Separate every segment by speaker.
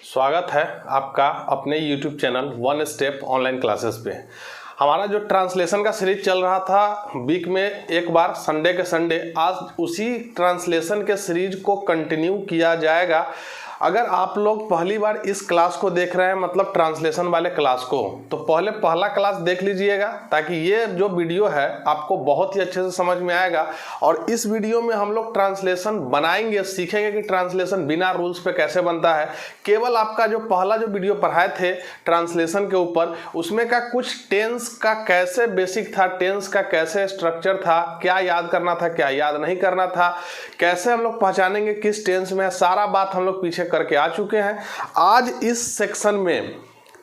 Speaker 1: स्वागत है आपका अपने YouTube channel one step online classes पे। हमारा जो ट्रांसलेशन का सीरीज चल रहा था वीक में एक बार संडे के संडे, आज उसी ट्रांसलेशन के सीरीज को कंटिन्यू किया जाएगा। अगर आप लोग पहली बार इस क्लास को देख रहे हैं, मतलब ट्रांसलेशन वाले क्लास को, तो पहले पहला क्लास देख लीजिएगा ताकि ये जो वीडियो है आपको बहुत ही अच्छे से समझ में आएगा। और इस वीडियो में हम लोग ट्रांसलेशन बनाएंगे, सीखेंगे कि ट्रांसलेशन बिना रूल्स पे कैसे बनता है। केवल आपका जो पहला जो वीडियो पढ़ाए थे ट्रांसलेशन के ऊपर, उसमें का कुछ टेंस का कैसे बेसिक था, टेंस का कैसे स्ट्रक्चर था, क्या याद करना था, क्या याद नहीं करना था, कैसे हम लोग पहचानेंगे किस टेंस में है, सारा बात हम लोग पीछे करके आ चुके हैं। आज इस सेक्शन में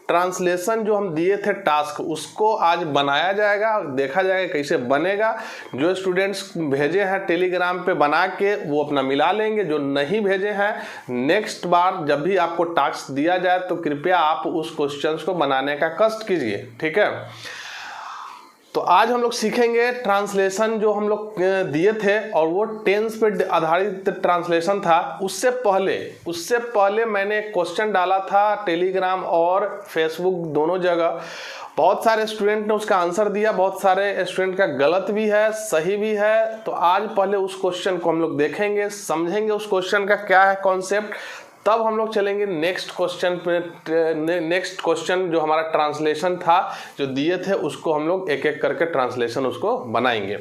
Speaker 1: ट्रांसलेशन जो हम दिए थे टास्क, उसको आज बनाया जाएगा, देखा जाएगा कैसे बनेगा। जो स्टूडेंट्स भेजे हैं टेलीग्राम पे बना के वो अपना मिला लेंगे, जो नहीं भेजे हैं नेक्स्ट बार जब भी आपको टास्क दिया जाए तो कृपया आप उस क्वेश्चंस को बनाने का कष्ट कीजिए, ठीक है। तो आज हम लोग सीखेंगे ट्रांसलेशन जो हम लोग दिए थे, और वो टेंस पे आधारित ट्रांसलेशन था। उससे पहले मैंने एक क्वेश्चन डाला था टेलीग्राम और फेसबुक दोनों जगह। बहुत सारे स्टूडेंट ने उसका आंसर दिया, बहुत सारे स्टूडेंट का गलत भी है, सही भी है। तो आज पहले उस क्वेश्चन को हम लोग देखेंगे, समझेंगे उस क्वेश्चन का क्या है कॉन्सेप्ट, तब हम लोग चलेंगे नेक्स्ट क्वेश्चन पे। नेक्स्ट क्वेश्चन जो हमारा ट्रांसलेशन था जो दिए थे, उसको हम लोग एक एक करके ट्रांसलेशन उसको बनाएंगे।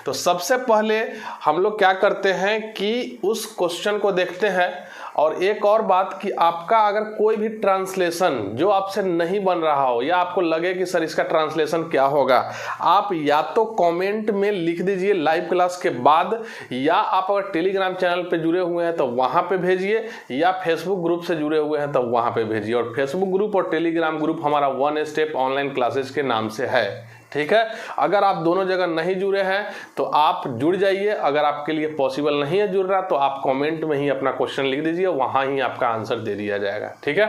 Speaker 1: तो सबसे पहले हम लोग क्या करते हैं कि उस क्वेश्चन को देखते हैं। और एक और बात कि आपका अगर कोई भी ट्रांसलेशन जो आपसे नहीं बन रहा हो, या आपको लगे कि सर इसका ट्रांसलेशन क्या होगा, आप या तो कमेंट में लिख दीजिए लाइव क्लास के बाद, या आप अगर टेलीग्राम चैनल पे जुड़े हुए हैं तो वहाँ पे भेजिए, या फेसबुक ग्रुप से जुड़े हुए हैं तो वहाँ पे भेजिए। और फेसबुक ग्रुप और टेलीग्राम ग्रुप हमारा वन स्टेप ऑनलाइन क्लासेस के नाम से है, ठीक है। अगर आप दोनों जगह नहीं जुड़े हैं तो आप जुड़ जाइए। अगर आपके लिए पॉसिबल नहीं है जुड़ रहा तो आप कमेंट में ही अपना क्वेश्चन लिख दीजिए, वहाँ ही आपका आंसर दे दिया जाएगा, ठीक है।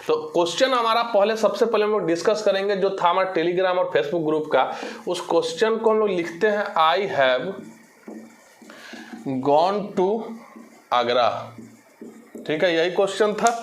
Speaker 1: तो क्वेश्चन हमारा सबसे पहले हम लोग डिस्कस करेंगे जो था हमारा टेलीग्राम और फेसबुक ग्रुप का। उस क्वेश्चन को हम लोग लिखते हैं, I have gone to Agra, ठीक है, यही क्वेश्चन था।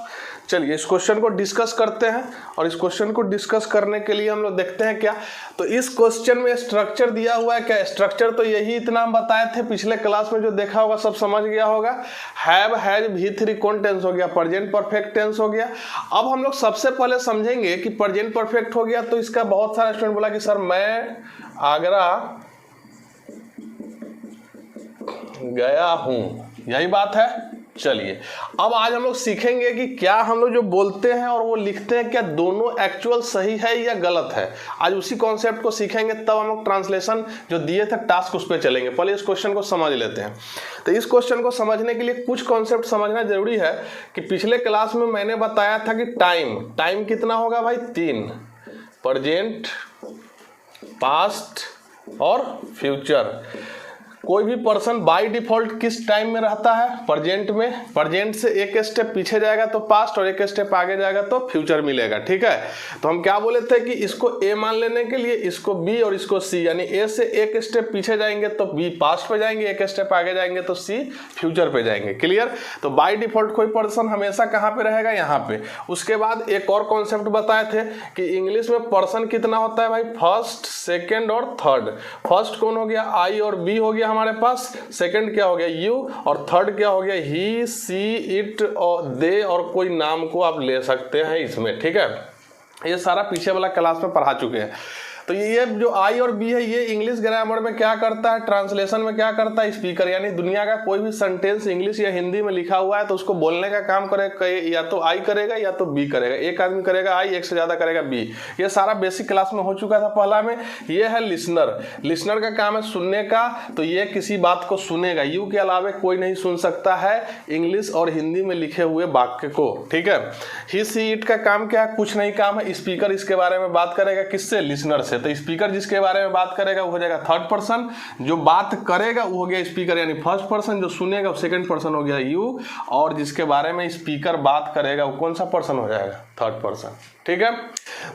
Speaker 1: चलिए इस क्वेश्चन को डिस्कस करते हैं। और इस क्वेश्चन को डिस्कस करने के लिए हम लोग देखते हैं क्या, तो इस क्वेश्चन में स्ट्रक्चर दिया हुआ है। क्या स्ट्रक्चर, तो यही इतना हम बताए थे पिछले क्लास में, जो देखा होगा सब समझ गया होगा। हैव, हैज, V3 कौन टेंस हो गया, प्रेजेंट परफेक्ट टेंस हो गया। अब हम लोग सबसे पहले समझेंगे कि प्रेजेंट परफेक्ट हो गया, तो इसका बहुत सारा स्टूडेंट बोला कि सर मैं आगरा गया हूं, यही बात है। चलिए अब आज हम लोग सीखेंगे कि क्या हम लोग जो बोलते हैं और वो लिखते हैं, क्या दोनों एक्चुअल सही है या गलत है। आज उसी कॉन्सेप्ट को सीखेंगे, तब हम लोग ट्रांसलेशन जो दिए थे टास्क उस पर चलेंगे। पहले इस क्वेश्चन को समझ लेते हैं। तो इस क्वेश्चन को समझने के लिए कुछ कॉन्सेप्ट समझना जरूरी है। कि पिछले क्लास में मैंने बताया था कि टाइम कितना होगा भाई, 3, प्रेजेंट, पास्ट और फ्यूचर। कोई भी पर्सन बाय डिफॉल्ट किस टाइम में रहता है, प्रेजेंट में। प्रेजेंट से एक स्टेप पीछे जाएगा तो पास्ट, और एक स्टेप आगे जाएगा तो फ्यूचर मिलेगा, ठीक है। तो हम क्या बोले थे कि इसको ए मान लेने के लिए इसको बी और इसको सी, यानी ए से एक स्टेप पीछे जाएंगे तो बी पास्ट पे जाएंगे, एक स्टेप आगे जाएंगे तो सी फ्यूचर पे जाएंगे। क्लियर। तो बाय डिफॉल्ट कोई पर्सन हमेशा कहाँ पे रहेगा, यहाँ पे। उसके बाद एक और कॉन्सेप्ट बताए थे कि इंग्लिश में पर्सन कितना होता है भाई, फर्स्ट, सेकेंड और थर्ड। फर्स्ट कौन हो गया, आई और बी हो गया हमारे पास, सेकंड क्या हो गया, यू, और थर्ड क्या हो गया, ही, सी, इट और दे, और कोई नाम को आप ले सकते हैं इसमें, ठीक है। ये सारा पीछे वाला क्लास में पढ़ा चुके हैं। तो ये जो आई और बी है, ये इंग्लिश ग्रामर में क्या करता है, ट्रांसलेशन में क्या करता है, स्पीकर। यानी दुनिया का कोई भी सेंटेंस इंग्लिश या हिंदी में लिखा हुआ है तो उसको बोलने का काम करेगा, या तो आई करेगा या तो बी करेगा। एक आदमी करेगा आई, एक से ज्यादा करेगा बी। ये सारा बेसिक क्लास में हो चुका था पहला में। ये है लिसनर। लिसनर का काम है सुनने का, तो ये किसी बात को सुनेगा। यू के अलावा कोई नहीं सुन सकता है इंग्लिश और हिंदी में लिखे हुए वाक्य को, ठीक है। ही, सी, इट का काम क्या है, कुछ नहीं काम है। स्पीकर इसके बारे में बात करेगा, किससे, लिसनर से। से, तो स्पीकर जिसके बारे में बात करेगा वो हो जाएगा थर्ड पर्सन, जो बात करेगा वो हो गया स्पीकर यानी फर्स्ट पर्सन, जो सुनेगा वो सेकंड पर्सन हो गया यू, और जिसके बारे में स्पीकर बात करेगा वो कौन सा पर्सन हो जाएगा, थर्ड पर्सन। ठीक है,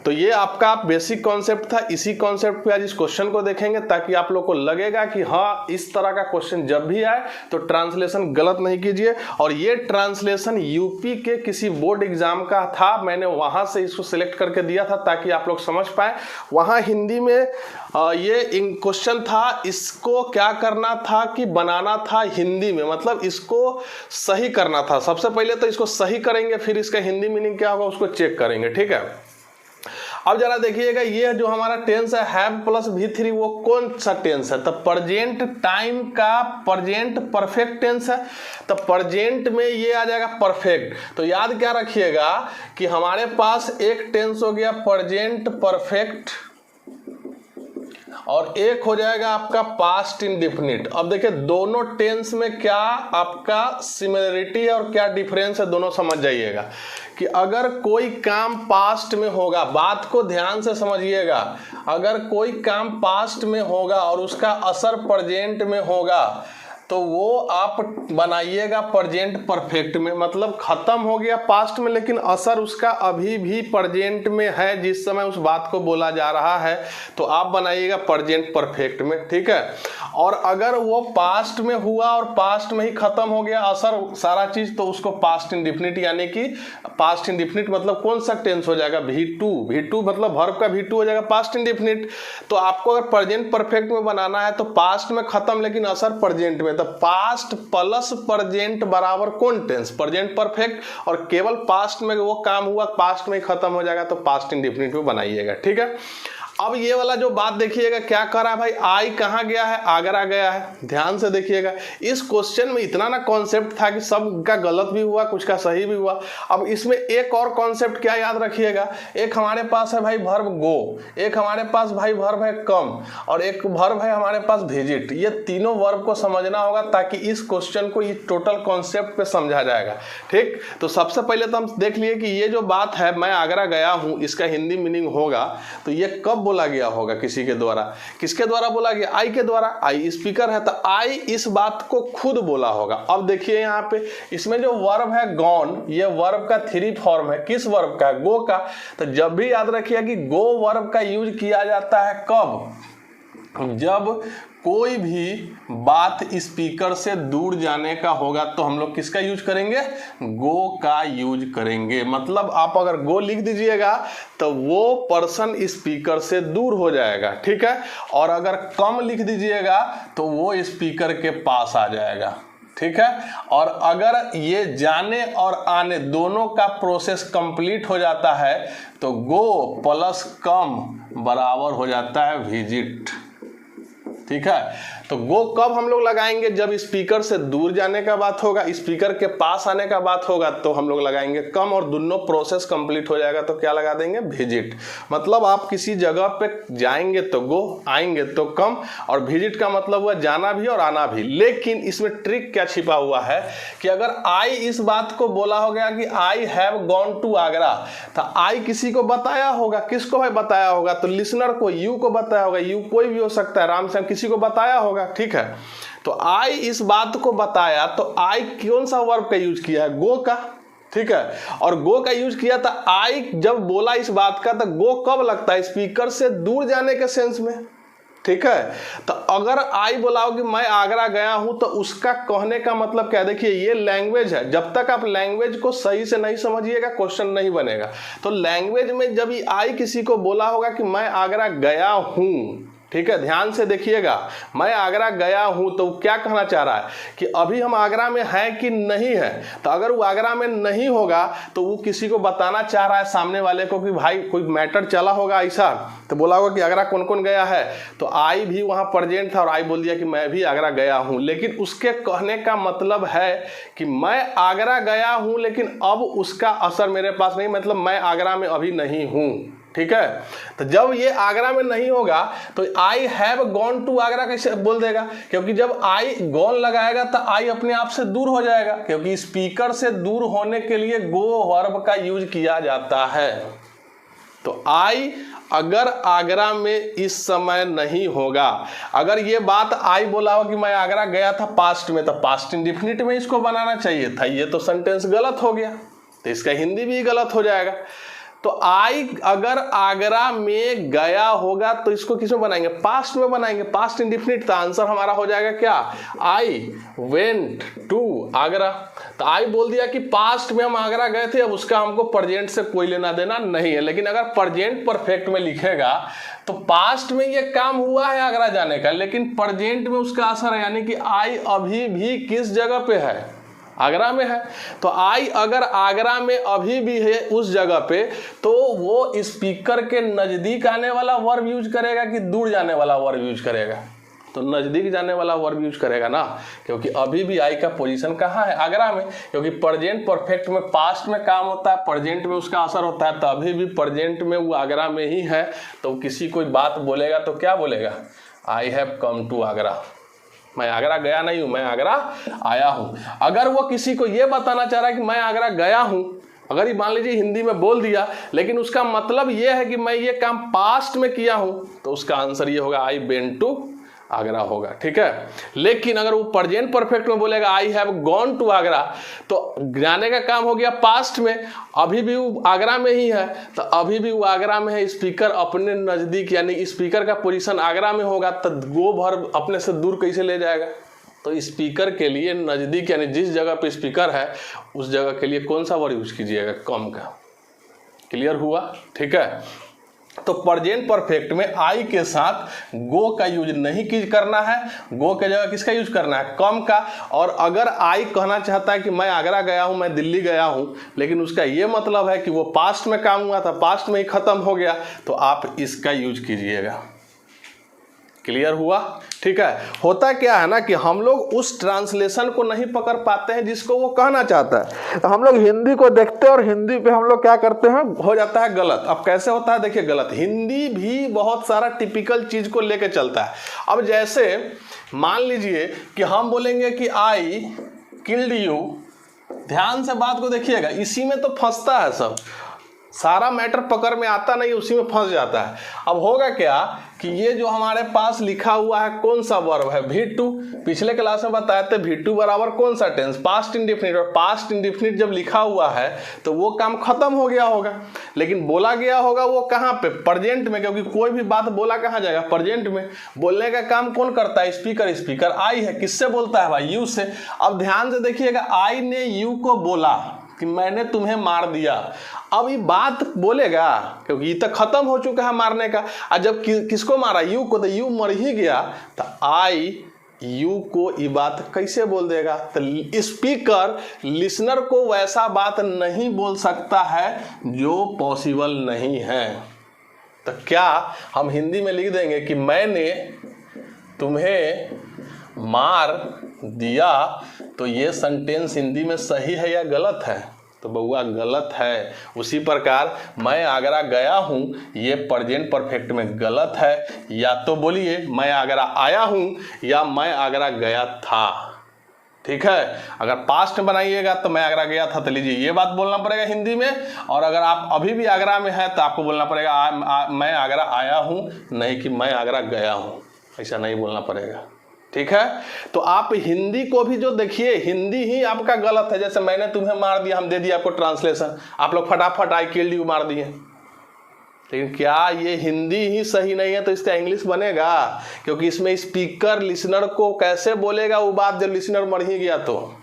Speaker 1: तो ये आपका बेसिक कॉन्सेप्ट था। इसी कॉन्सेप्ट पे आज इस क्वेश्चन को देखेंगे ताकि आप लोग को लगेगा कि हाँ इस तरह का क्वेश्चन जब भी आए तो ट्रांसलेशन गलत नहीं कीजिए। और ये ट्रांसलेशन यूपी के किसी बोर्ड एग्जाम का था, मैंने वहां से इसको सिलेक्ट करके दिया था ताकि आप लोग समझ पाए। वहां हिंदी में ये क्वेश्चन था, इसको क्या करना था कि बनाना था हिंदी में, मतलब इसको सही करना था। सबसे पहले तो इसको सही करेंगे, फिर इसका हिंदी मीनिंग क्या होगा उसको चेक करेंगे। ठीक है, अब जरा देखिएगा, ये जो हमारा टेंस है हैव प्लस V3, वो कौन सा टेंस है, तो प्रेजेंट टाइम का प्रेजेंट परफेक्ट टेंस है। तो प्रेजेंट में ये आ जाएगा परफेक्ट। तो याद क्या रखिएगा कि हमारे पास एक टेंस हो गया प्रेजेंट परफेक्ट और एक हो जाएगा आपका पास्ट इंडेफिनिट। अब देखिए दोनों टेंस में क्या आपका सिमिलरिटी है और क्या डिफरेंस है, दोनों समझ जाइएगा। कि अगर कोई काम पास्ट में होगा, बात को ध्यान से समझिएगा, अगर कोई काम पास्ट में होगा और उसका असर प्रेजेंट में होगा तो वो आप बनाइएगा प्रेजेंट परफेक्ट में, मतलब खत्म हो गया पास्ट में लेकिन असर उसका अभी भी प्रेजेंट में है जिस समय उस बात को बोला जा रहा है, तो आप बनाइएगा प्रेजेंट परफेक्ट में। ठीक है, और अगर वो पास्ट में हुआ और पास्ट में ही खत्म हो गया असर सारा चीज, तो उसको पास्ट इंडेफिनिट, यानी कि पास्ट इंडेफिनिट मतलब कौन सा टेंस हो जाएगा, V2 मतलब वर्ब का V2 हो जाएगा पास्ट इंडेफिनिट। तो आपको अगर प्रेजेंट परफेक्ट में बनाना है तो पास्ट में खत्म लेकिन असर प्रेजेंट में, तो पास्ट प्लस प्रेजेंट बराबर कौन टेंस, प्रेजेंट परफेक्ट, और केवल पास्ट में वो काम हुआ पास्ट में ही खत्म हो जाएगा तो पास्ट इंडेफिनिट में बनाइएगा। ठीक है, अब ये वाला जो बात देखिएगा क्या कर रहा है भाई, आई कहाँ गया है, आगरा गया है। ध्यान से देखिएगा, इस क्वेश्चन में इतना ना कॉन्सेप्ट था कि सब का गलत भी हुआ कुछ का सही भी हुआ। अब इसमें एक और कॉन्सेप्ट क्या याद रखिएगा, एक हमारे पास है भाई वर्ब गो, एक हमारे पास भाई वर्ब है कम, और एक वर्ब है हमारे पास विजिट। ये तीनों वर्ब को समझना होगा ताकि इस क्वेश्चन को ये टोटल कॉन्सेप्ट पे समझा जाएगा। ठीक, तो सबसे पहले तो हम देख लिए कि ये जो बात है मैं आगरा गया हूँ, इसका हिंदी मीनिंग होगा तो ये कब बोला गया होगा, किसी के द्वारा, किसके द्वारा बोला गया, आई के द्वारा। आई स्पीकर है तो आई इस बात को खुद बोला होगा। अब देखिए यहाँ पे इसमें जो वर्ब है गॉन, ये वर्ब का 3 फॉर्म है, किस वर्ब का, गो का। तो जब भी याद रखिए कि गो वर्ब का यूज किया जाता है कब, जब कोई भी बात स्पीकर से दूर जाने का होगा तो हम लोग किसका यूज करेंगे, गो का यूज करेंगे। मतलब आप अगर गो लिख दीजिएगा तो वो पर्सन स्पीकर से दूर हो जाएगा। ठीक है, और अगर कम लिख दीजिएगा तो वो स्पीकर के पास आ जाएगा। ठीक है, और अगर ये जाने और आने दोनों का प्रोसेस कंप्लीट हो जाता है तो गो प्लस कम बराबर हो जाता है विजिट। ठीक है, तो गो कब हम लोग लगाएंगे, जब स्पीकर से दूर जाने का बात होगा, स्पीकर के पास आने का बात होगा तो हम लोग लगाएंगे कम, और दोनों प्रोसेस कंप्लीट हो जाएगा तो क्या लगा देंगे, विजिट। मतलब आप किसी जगह पे जाएंगे तो गो, आएंगे तो कम, और विजिट का मतलब हुआ जाना भी और आना भी। लेकिन इसमें ट्रिक क्या छिपा हुआ है कि अगर आई इस बात को बोला हो गया कि I have gone to Agra, तो आई किसी को बताया होगा, किसको भाई बताया होगा, तो लिसनर को, यू को बताया होगा। यू कोई भी हो सकता है, राम श्याम किसी को बताया होगा। ठीक है, तो आई इस बात को बताया तो आई कौन सा वर्ब का यूज किया है, गो का। ठीक है, और गो का यूज किया था। आई जब बोला इस बात का तो गो कब लगता है, स्पीकर से दूर जाने के सेंस में। ठीक है, तो अगर आई बोला हो कि मैं आगरा गया हूं तो उसका कहने का मतलब क्या, देखिए ये लैंग्वेज है, जब तक आप लैंग्वेज को सही से नहीं समझिएगा क्वेश्चन नहीं बनेगा। तो लैंग्वेज में जब आई किसी को बोला होगा कि मैं आगरा गया हूं, ठीक है, ध्यान से देखिएगा, मैं आगरा गया हूं तो क्या कहना चाह रहा है कि अभी हम आगरा में हैं कि नहीं है। तो अगर वो आगरा में नहीं होगा तो वो किसी को बताना चाह रहा है सामने वाले को कि भाई कोई मैटर चला होगा ऐसा, तो बोला होगा कि आगरा कौन कौन गया है, तो आई भी वहां प्रेजेंट था और आई बोल दिया कि मैं भी आगरा गया हूं। लेकिन उसके कहने का मतलब है कि मैं आगरा गया हूं लेकिन अब उसका असर मेरे पास नहीं, मतलब मैं आगरा में अभी नहीं हूं। ठीक है, तो जब ये आगरा में नहीं होगा तो I have gone to Agra कैसे बोल देगा, क्योंकि जब आई गॉन लगाएगा तो आई अपने आप से दूर हो जाएगा, क्योंकि स्पीकर से दूर होने के लिए गो वर्ब का यूज किया जाता है। तो आई अगर आगरा में इस समय नहीं होगा, अगर ये बात आई बोला हो कि मैं आगरा गया था पास्ट में, तो पास्ट इंडिफिनिट में इसको बनाना चाहिए था। ये तो सेंटेंस गलत हो गया, तो इसका हिंदी भी गलत हो जाएगा। तो आई अगर आगरा में गया होगा तो इसको किस में बनाएंगे? पास्ट में बनाएंगे, पास्ट इंडिफिनिट। तो आंसर हमारा हो जाएगा क्या? I went to Agra. तो आई बोल दिया कि पास्ट में हम आगरा गए थे, अब उसका हमको प्रेजेंट से कोई लेना देना नहीं है। लेकिन अगर प्रेजेंट परफेक्ट में लिखेगा तो पास्ट में ये काम हुआ है आगरा जाने का, लेकिन प्रेजेंट में उसका असर है, यानी कि आई अभी भी किस जगह पे है? आगरा में है। तो आई अगर आगरा में अभी भी है उस जगह पे, तो वो स्पीकर के नजदीक आने वाला वर्ब यूज करेगा कि दूर जाने वाला वर्ब यूज करेगा? तो नजदीक जाने वाला वर्ब यूज करेगा ना, क्योंकि अभी भी आई का पोजीशन कहाँ है? आगरा में। क्योंकि प्रेजेंट परफेक्ट में पास्ट में काम होता है, प्रेजेंट में उसका असर होता है, तो अभी भी प्रेजेंट में वो आगरा में ही है। तो किसी कोई बात बोलेगा तो क्या बोलेगा? I have come to Agra. मैं आगरा गया नहीं हूं, मैं आगरा आया हूं। अगर वो किसी को ये बताना चाह रहा है कि मैं आगरा गया हूं, अगर ये मान लीजिए हिंदी में बोल दिया, लेकिन उसका मतलब ये है कि मैं ये काम पास्ट में किया हूं, तो उसका आंसर ये होगा आई वेंट टू आगरा होगा। ठीक है। लेकिन अगर वो प्रेजेंट परफेक्ट में बोलेगा I have gone to Agra, तो जाने का काम हो गया पास्ट में, अभी भी वो आगरा में ही है, तो अभी भी वो आगरा में है। स्पीकर अपने नजदीक, यानी स्पीकर का पोजीशन आगरा में होगा, तो गो वर्ब अपने से दूर कैसे ले जाएगा? तो स्पीकर के लिए नजदीक, यानी जिस जगह पे स्पीकर है उस जगह के लिए कौन सा वर्ड यूज कीजिएगा? कम का। क्लियर हुआ? ठीक है। तो प्रेजेंट परफेक्ट में आई के साथ गो का यूज नहीं करना है, गो के जगह किसका यूज करना है? कम का। और अगर आई कहना चाहता है कि मैं आगरा गया हूं, मैं दिल्ली गया हूं, लेकिन उसका यह मतलब है कि वो पास्ट में काम हुआ था, पास्ट में ही खत्म हो गया, तो आप इसका यूज कीजिएगा। क्लियर हुआ? ठीक है। होता क्या है ना कि हम लोग उस ट्रांसलेशन को नहीं पकड़ पाते हैं जिसको वो कहना चाहता है, तो हम लोग हिंदी को देखते हैं और हिंदी पे हम लोग क्या करते हैं, हो जाता है गलत। अब कैसे होता है देखिए गलत, हिंदी भी बहुत सारा टिपिकल चीज को लेके चलता है। अब जैसे मान लीजिए कि हम बोलेंगे कि आई किल्ड यू, ध्यान से बात को देखिएगा, इसी में तो फंसता है सब, सारा मैटर पकड़ में आता नहीं, उसी में फंस जाता है। अब होगा क्या कि ये जो हमारे पास लिखा हुआ है कौन सा वर्ब है? V2। पिछले क्लास में बताए थे V2 बराबर कौन सा टेंस? Past indefinite. और पास्ट इंडिफिनिट जब लिखा हुआ है तो वो काम खत्म हो गया होगा, लेकिन बोला गया होगा वो कहाँ पे? प्रेजेंट में, क्योंकि कोई भी बात बोला कहाँ जाएगा? प्रेजेंट में। बोलने का काम कौन करता है? स्पीकर। स्पीकर आई है, किससे बोलता है भाई? यू से। अब ध्यान से देखिएगा, आई ने यू को बोला कि मैंने तुम्हें मार दिया। अब ये बात बोलेगा, क्योंकि ये तक खत्म हो चुका है मारने का। और जब किसको मारा? यू को, तो यू मर ही गया, तो आई यू को ये बात कैसे बोल देगा? तो स्पीकर लिसनर को वैसा बात नहीं बोल सकता है जो पॉसिबल नहीं है। तो क्या हम हिंदी में लिख देंगे कि मैंने तुम्हें मार दिया, तो ये सेंटेंस हिंदी में सही है या गलत है? तो बउआ गलत है। उसी प्रकार मैं आगरा गया हूं, ये प्रेजेंट परफेक्ट में गलत है। या तो बोलिए मैं आगरा आया हूं या मैं आगरा गया था। ठीक है। अगर पास्ट में बनाइएगा तो मैं आगरा गया था, तो लीजिए ये बात बोलना पड़ेगा हिंदी में। और अगर आप अभी भी आगरा में हैं तो आपको बोलना पड़ेगा मैं आगरा आया हूं, नहीं कि मैं आगरा गया हूं। ऐसा नहीं बोलना पड़ेगा। ठीक है। तो आप हिंदी को भी जो देखिए, हिंदी ही आपका गलत है। जैसे मैंने तुम्हें मार दिया, हम दे दिया आपको ट्रांसलेशन, आप लोग फटाफट आई किल्ड यू मार दिए। लेकिन क्या ये हिंदी ही सही नहीं है तो इसका इंग्लिश बनेगा? क्योंकि इसमें स्पीकर लिसनर को कैसे बोलेगा वो बात जब लिसनर मर ही गया। तो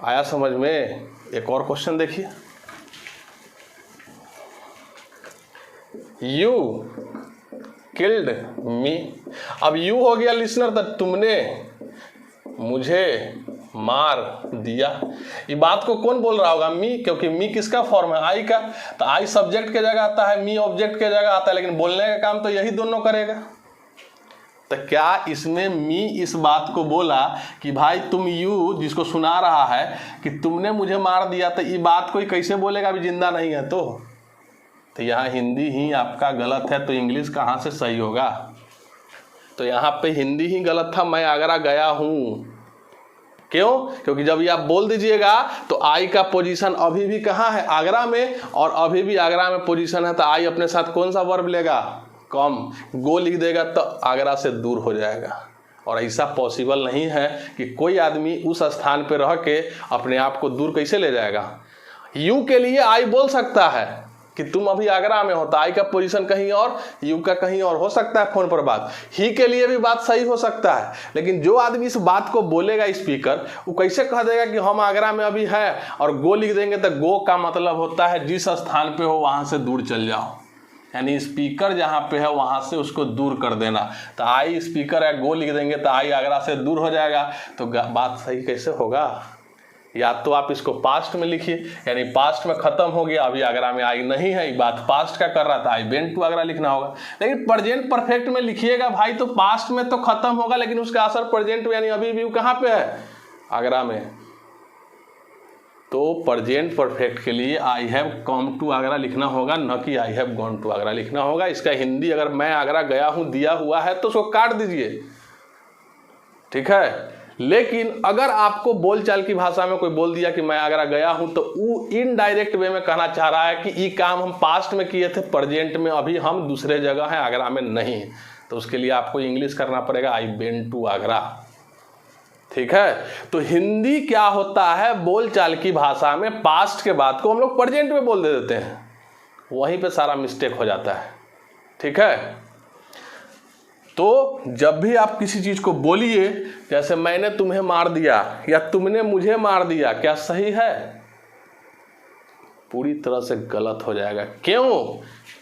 Speaker 1: आया समझ में? एक और क्वेश्चन देखिए, यू किल्ड मी। अब यू हो गया लिसनर, तो तुमने मुझे मार दिया। ये बात को कौन बोल रहा होगा? मी, क्योंकि मी किसका फॉर्म है? आई का। तो आई सब्जेक्ट के जगह आता है, मी ऑब्जेक्ट के जगह आता है, लेकिन बोलने का काम तो यही दोनों करेगा। तो क्या इसमें मी इस बात को बोला कि भाई तुम यू जिसको सुना रहा है कि तुमने मुझे मार दिया, तो ये बात कोई कैसे बोलेगा अभी जिंदा नहीं है? तो यहाँ हिंदी ही आपका गलत है, तो इंग्लिश कहाँ से सही होगा? तो यहाँ पे हिंदी ही गलत था, मैं आगरा गया हूँ। क्यों? क्योंकि जब ये आप बोल दीजिएगा तो आई का पोजीशन अभी भी कहाँ है? आगरा में, और अभी भी आगरा में पोजीशन है, तो आई अपने साथ कौन सा वर्ब लेगा? कम। गो लिख देगा तो आगरा से दूर हो जाएगा। और ऐसा पॉसिबल नहीं है कि कोई आदमी उस स्थान पर रह के अपने आप को दूर कैसे ले जाएगा। यू के लिए आई बोल सकता है कि तुम अभी आगरा में हो, तो आई का पोजीशन कहीं और, यू का कहीं और हो सकता है फोन पर बात। ही के लिए भी बात सही हो सकता है, लेकिन जो आदमी इस बात को बोलेगा स्पीकर, वो कैसे कह देगा कि हम आगरा में अभी है, और गो लिख देंगे तो गो का मतलब होता है जिस स्थान पे हो वहां से दूर चल जाओ, यानी स्पीकर जहां पे है वहां से उसको दूर कर देना। तो आई स्पीकर है, गो लिख देंगे तो आई आगरा से दूर हो जाएगा, तो बात सही कैसे होगा? या तो आप इसको पास्ट में लिखिए, यानी पास्ट में खत्म हो गया, अभी आगरा में आई नहीं है, ये बात पास्ट का कर रहा था, आई वेंट टू आगरा लिखना होगा। लेकिन प्रेजेंट परफेक्ट में लिखिएगा भाई तो पास्ट में तो खत्म होगा, लेकिन उसका असर प्रेजेंट में, यानी अभी भी कहाँ पे है? आगरा में। तो प्रेजेंट परफेक्ट के लिए I have come to Agra लिखना होगा, न कि I have gone to Agra लिखना होगा। इसका हिंदी अगर मैं आगरा गया हूं दिया हुआ है तो उसको काट दीजिए, ठीक है। लेकिन अगर आपको बोलचाल की भाषा में कोई बोल दिया कि मैं आगरा गया हूं, तो वो इनडायरेक्ट वे में कहना चाह रहा है कि ये काम हम पास्ट में किए थे, प्रेजेंट में अभी हम दूसरे जगह हैं, आगरा में नहीं। तो उसके लिए आपको इंग्लिश करना पड़ेगा, आई वेंट टू आगरा, ठीक है। तो हिंदी क्या होता है, बोलचाल की भाषा में पास्ट के बाद को हम लोग प्रेजेंट में बोल देते हैं, वहीं पे सारा मिस्टेक हो जाता है, ठीक है। तो जब भी आप किसी चीज को बोलिए, जैसे मैंने तुम्हें मार दिया या तुमने मुझे मार दिया, क्या सही है? पूरी तरह से गलत हो जाएगा। क्यों?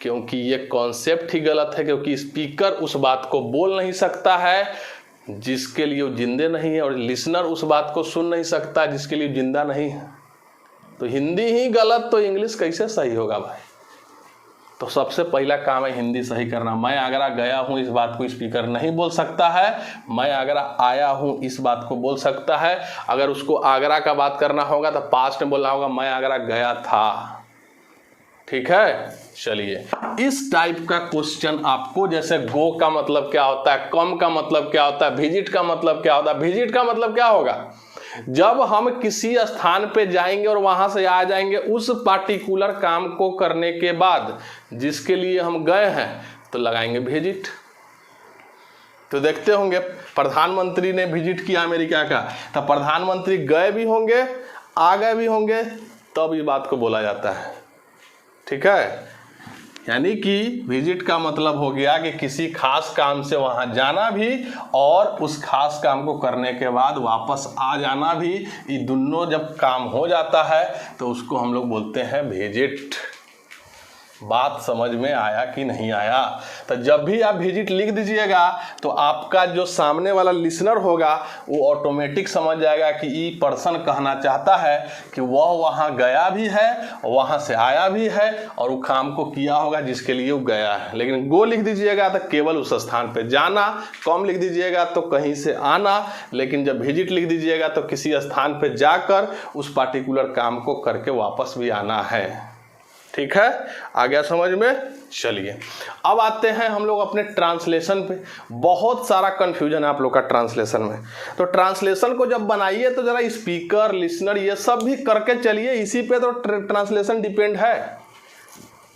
Speaker 1: क्योंकि ये कॉन्सेप्ट ही गलत है, क्योंकि स्पीकर उस बात को बोल नहीं सकता है जिसके लिए वो जिंदे नहीं है, और लिसनर उस बात को सुन नहीं सकता जिसके लिए जिंदा नहीं है। तो हिंदी ही गलत तो इंग्लिश कैसे सही होगा भाई? तो सबसे पहला काम है हिंदी सही करना। मैं आगरा गया हूं इस बात को स्पीकर नहीं बोल सकता है, मैं आगरा आया हूं इस बात को बोल सकता है। अगर उसको आगरा का बात करना होगा तो पास्ट में बोलना होगा मैं आगरा गया था, ठीक है। चलिए, इस टाइप का क्वेश्चन आपको, जैसे गो का मतलब क्या होता है, कम का मतलब क्या होता है, विजिट का मतलब क्या होता है। विजिट का मतलब क्या होगा? जब हम किसी स्थान पे जाएंगे और वहां से आ जाएंगे उस पार्टिकुलर काम को करने के बाद जिसके लिए हम गए हैं, तो लगाएंगे विजिट। तो देखते होंगे प्रधानमंत्री ने विजिट किया अमेरिका का, तो प्रधानमंत्री गए भी होंगे, आ गए भी होंगे, तब ये बात को बोला जाता है, ठीक है। यानी कि विजिट का मतलब हो गया कि किसी खास काम से वहां जाना भी और उस खास काम को करने के बाद वापस आ जाना भी, ये दोनों जब काम हो जाता है तो उसको हम लोग बोलते हैं विजिट। बात समझ में आया कि नहीं आया? तो जब भी आप विजिट लिख दीजिएगा तो आपका जो सामने वाला लिसनर होगा वो ऑटोमेटिक समझ जाएगा कि ये पर्सन कहना चाहता है कि वह वहाँ गया भी है, वहाँ से आया भी है, और वो काम को किया होगा जिसके लिए वो गया है। लेकिन गो लिख दीजिएगा तो केवल उस स्थान पे जाना, कम लिख दीजिएगा तो कहीं से आना, लेकिन जब विजिट लिख दीजिएगा तो किसी स्थान पे जाकर उस पार्टिकुलर काम को करके वापस भी आना है, ठीक है। आ गया समझ में? चलिए, अब आते हैं हम लोग अपने ट्रांसलेशन पे। बहुत सारा कंफ्यूजन है आप लोग का ट्रांसलेशन में, तो ट्रांसलेशन को जब बनाइए तो जरा स्पीकर, लिसनर ये सब भी करके चलिए, इसी पे तो ट्रांसलेशन डिपेंड है,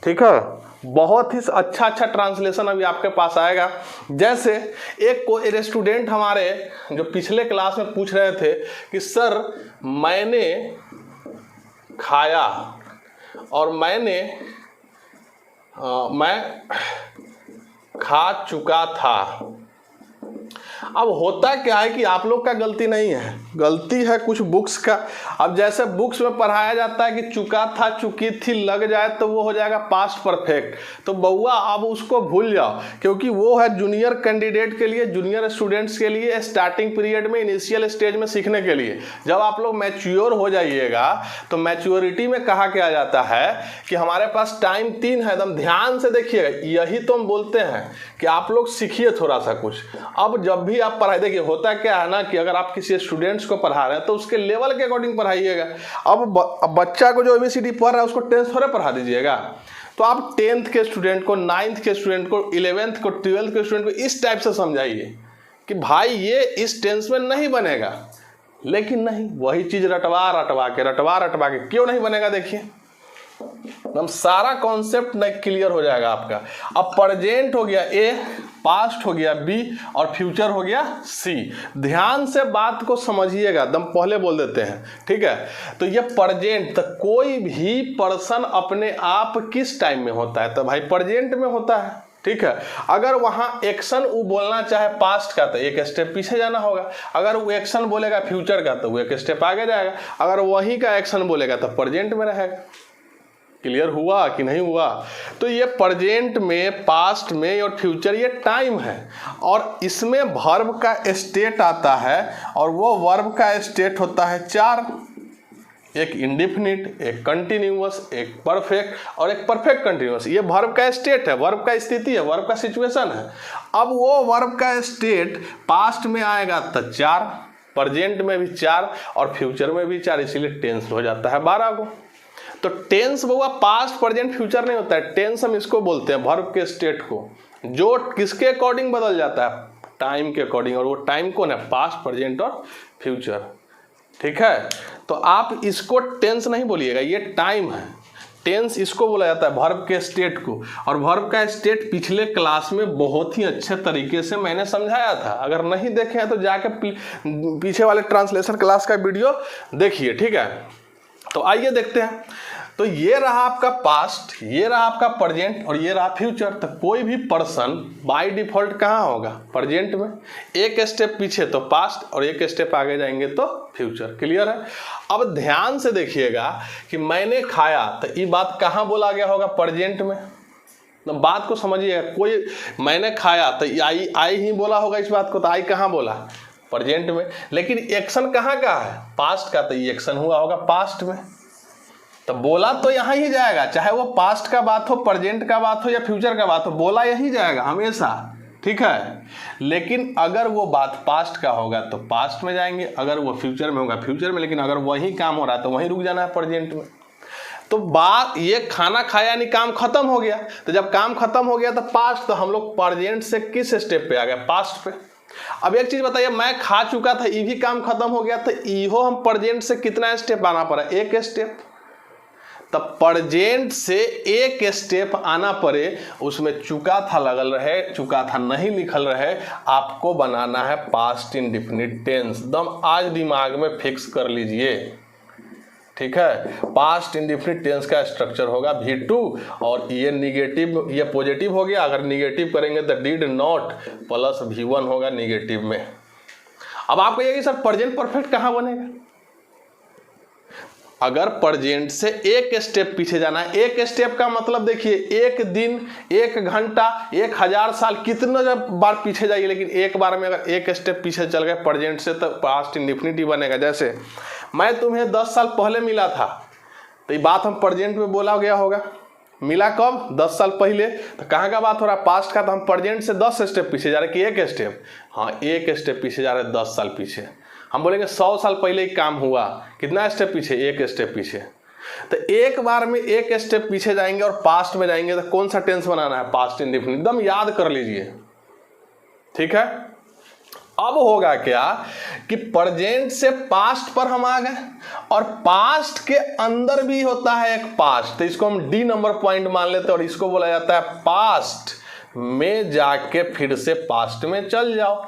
Speaker 1: ठीक है। बहुत ही अच्छा ट्रांसलेशन अभी आपके पास आएगा। जैसे एक स्टूडेंट हमारे जो पिछले क्लास में पूछ रहे थे कि सर मैंने खाया और मैं खा चुका था। अब होता क्या है कि आप लोग का गलती नहीं है, गलती है कुछ बुक्स का। अब जैसे बुक्स में पढ़ाया जाता है कि चुका था, चुकी थी लग जाए तो वो हो जाएगा पास्ट परफेक्ट, तो बउआ अब उसको भूल जाओ, क्योंकि वो है जूनियर कैंडिडेट के लिए, जूनियर स्टूडेंट्स के लिए, स्टार्टिंग पीरियड में, इनिशियल स्टेज में सीखने के लिए। जब आप लोग मैच्योर हो जाइएगा तो मैच्योरिटी में कहा क्या जाता है कि हमारे पास टाइम 3 है, एकदम ध्यान से देखिएगा, यही तो हम बोलते हैं कि आप लोग सीखिए थोड़ा सा कुछ। अब जब भी आप पढ़ाई, देखिए होता क्या है ना कि अगर आप किसी स्टूडेंट्स को पढ़ा रहे हैं तो उसके लेवल के अकॉर्डिंग पढ़ाइएगा। अब बच्चा को जो ABCD पढ़ रहा है उसको 10th थोड़े पढ़ा दीजिएगा। तो आप 10th के स्टूडेंट को, 9th के स्टूडेंट को, 11th को, 12th के स्टूडेंट को इस टाइप से समझाइए कि भाई ये इस टेंस में नहीं बनेगा, लेकिन नहीं, वही चीज रटवा रटवा के क्यों नहीं बनेगा। देखिए हम सारा कॉन्सेप्ट नहीं क्लियर हो जाएगा आपका। अब प्रेजेंट हो गया ए, पास्ट हो गया बी और फ्यूचर हो गया सी। ध्यान से बात को समझिएगा, एकदम पहले बोल देते हैं, ठीक है। तो ये प्रेजेंट, तो कोई भी पर्सन अपने आप किस टाइम में होता है, तो भाई प्रेजेंट में होता है, ठीक है। अगर वहां एक्शन वो बोलना चाहे पास्ट का तो एक स्टेप पीछे जाना होगा, अगर वो एक्शन बोलेगा फ्यूचर का तो वो एक स्टेप आगे जाएगा, अगर वही का एक्शन बोलेगा तो प्रेजेंट में रहेगा। क्लियर हुआ कि नहीं हुआ। तो ये प्रेजेंट में, पास्ट में और फ्यूचर ये टाइम है, और इसमें वर्ब का स्टेट आता है, और वो वर्ब का स्टेट होता है 4, एक इंडेफिनिट, एक कंटिन्यूअस, एक परफेक्ट और एक परफेक्ट कंटिन्यूअस। ये वर्ब का स्टेट है, वर्ब का स्थिति है, वर्ब का सिचुएशन है। अब वो वर्ब का स्टेट पास्ट में आएगा तो 4, प्रेजेंट में भी 4 और फ्यूचर में भी 4, इसीलिए टेंस हो जाता है 12 को। तो टेंस बहुआ पास्ट प्रेजेंट फ्यूचर नहीं होता है, टेंस हम इसको बोलते हैं वर्ब के स्टेट को, जो किसके अकॉर्डिंग बदल जाता है, टाइम के अकॉर्डिंग, और वो टाइम कौन है, पास्ट प्रेजेंट और फ्यूचर, ठीक है। तो आप इसको टेंस नहीं बोलिएगा, ये टाइम है। टेंस इसको बोला जाता है वर्ब के स्टेट को, और वर्ब का स्टेट पिछले क्लास में बहुत ही अच्छे तरीके से मैंने समझाया था। अगर नहीं देखे हैं तो जाके पीछे वाले ट्रांसलेशन क्लास का वीडियो देखिए, ठीक है। तो आइए देखते हैं। तो ये रहा आपका पास्ट, ये रहा आपका प्रेजेंट और ये रहा फ्यूचर। तो कोई भी पर्सन बाय डिफॉल्ट कहाँ होगा, प्रेजेंट में, एक स्टेप पीछे तो पास्ट और एक स्टेप आगे जाएंगे तो फ्यूचर। क्लियर है। अब ध्यान से देखिएगा कि मैंने खाया, तो ये बात कहाँ बोला गया होगा, प्रेजेंट में। तो बात को समझिएगा, कोई मैंने खाया तो आई ही बोला होगा इस बात को, तो आई कहाँ बोला, प्रेजेंट में। लेकिन एक्शन कहाँ का है, पास्ट का, तो ये एक्शन हुआ होगा पास्ट में। तो बोला तो यहाँ ही जाएगा, चाहे वो पास्ट का बात हो, प्रेजेंट का बात हो या फ्यूचर का बात हो, बोला यही जाएगा हमेशा, ठीक है। लेकिन अगर वो बात पास्ट का होगा तो पास्ट में जाएंगे, अगर वो फ्यूचर में होगा फ्यूचर में, लेकिन अगर वही काम हो रहा है तो वहीं रुक जाना है प्रेजेंट में। तो बात ये खाना खाया यानी काम खत्म हो गया। तो जब काम खत्म हो गया तो पास्ट, तो हम लोग प्रेजेंट से किस स्टेप पे आ गए, पास्ट पे। अब एक चीज बताइए, मैं खा चुका था, ये भी काम खत्म हो गया, तो इहो हम प्रेजेंट से कितना स्टेप आना पड़ा, एक स्टेप। तब प्रेजेंट से एक स्टेप आना पड़े, उसमें चुका था लगल रहे, चुका था नहीं लिखल रहे, आपको बनाना है पास्ट इंडेफिनिट टेंस। दम आज दिमाग में फिक्स कर लीजिए, ठीक है। पास्ट इंडेफिनिट टेंस का स्ट्रक्चर होगा V2, और ये निगेटिव, ये पॉजिटिव हो गया, अगर निगेटिव करेंगे तो डिड नॉट प्लस V1 होगा निगेटिव में। अब आप कहिए कि सर प्रेजेंट परफेक्ट कहाँ बनेगा। अगर प्रेजेंट से एक स्टेप पीछे जाना है, एक स्टेप का मतलब देखिए, एक दिन, एक घंटा, 1000 साल, कितना बार पीछे जाइए, लेकिन एक बार में अगर एक स्टेप पीछे चल गए प्रेजेंट से तो पास्ट इंडेफिनिट ही बनेगा। जैसे मैं तुम्हें 10 साल पहले मिला था, तो ये बात हम प्रेजेंट में बोला गया होगा। मिला कब, 10 साल पहले, तो कहाँ का बात हो रहा है, पास्ट का। तो हम प्रेजेंट से 10 स्टेप पीछे जा रहे कि एक स्टेप, हाँ एक स्टेप पीछे जा रहे, 10 साल पीछे। हम बोलेंगे 100 साल पहले ही काम हुआ, कितना स्टेप पीछे, एक स्टेप पीछे। तो एक बार में एक स्टेप पीछे जाएंगे और पास्ट में जाएंगे, तो कौन सा टेंस बनाना है, पास्ट इंडेफिनिट। एकदम याद कर लीजिए, ठीक है। अब होगा क्या कि प्रेजेंट से पास्ट पर हम आ गए, और पास्ट के अंदर भी होता है एक पास्ट, तो इसको हम D नंबर पॉइंट मान लेते हैं, और इसको बोला जाता है पास्ट में जाके फिर से पास्ट में चल जाओ।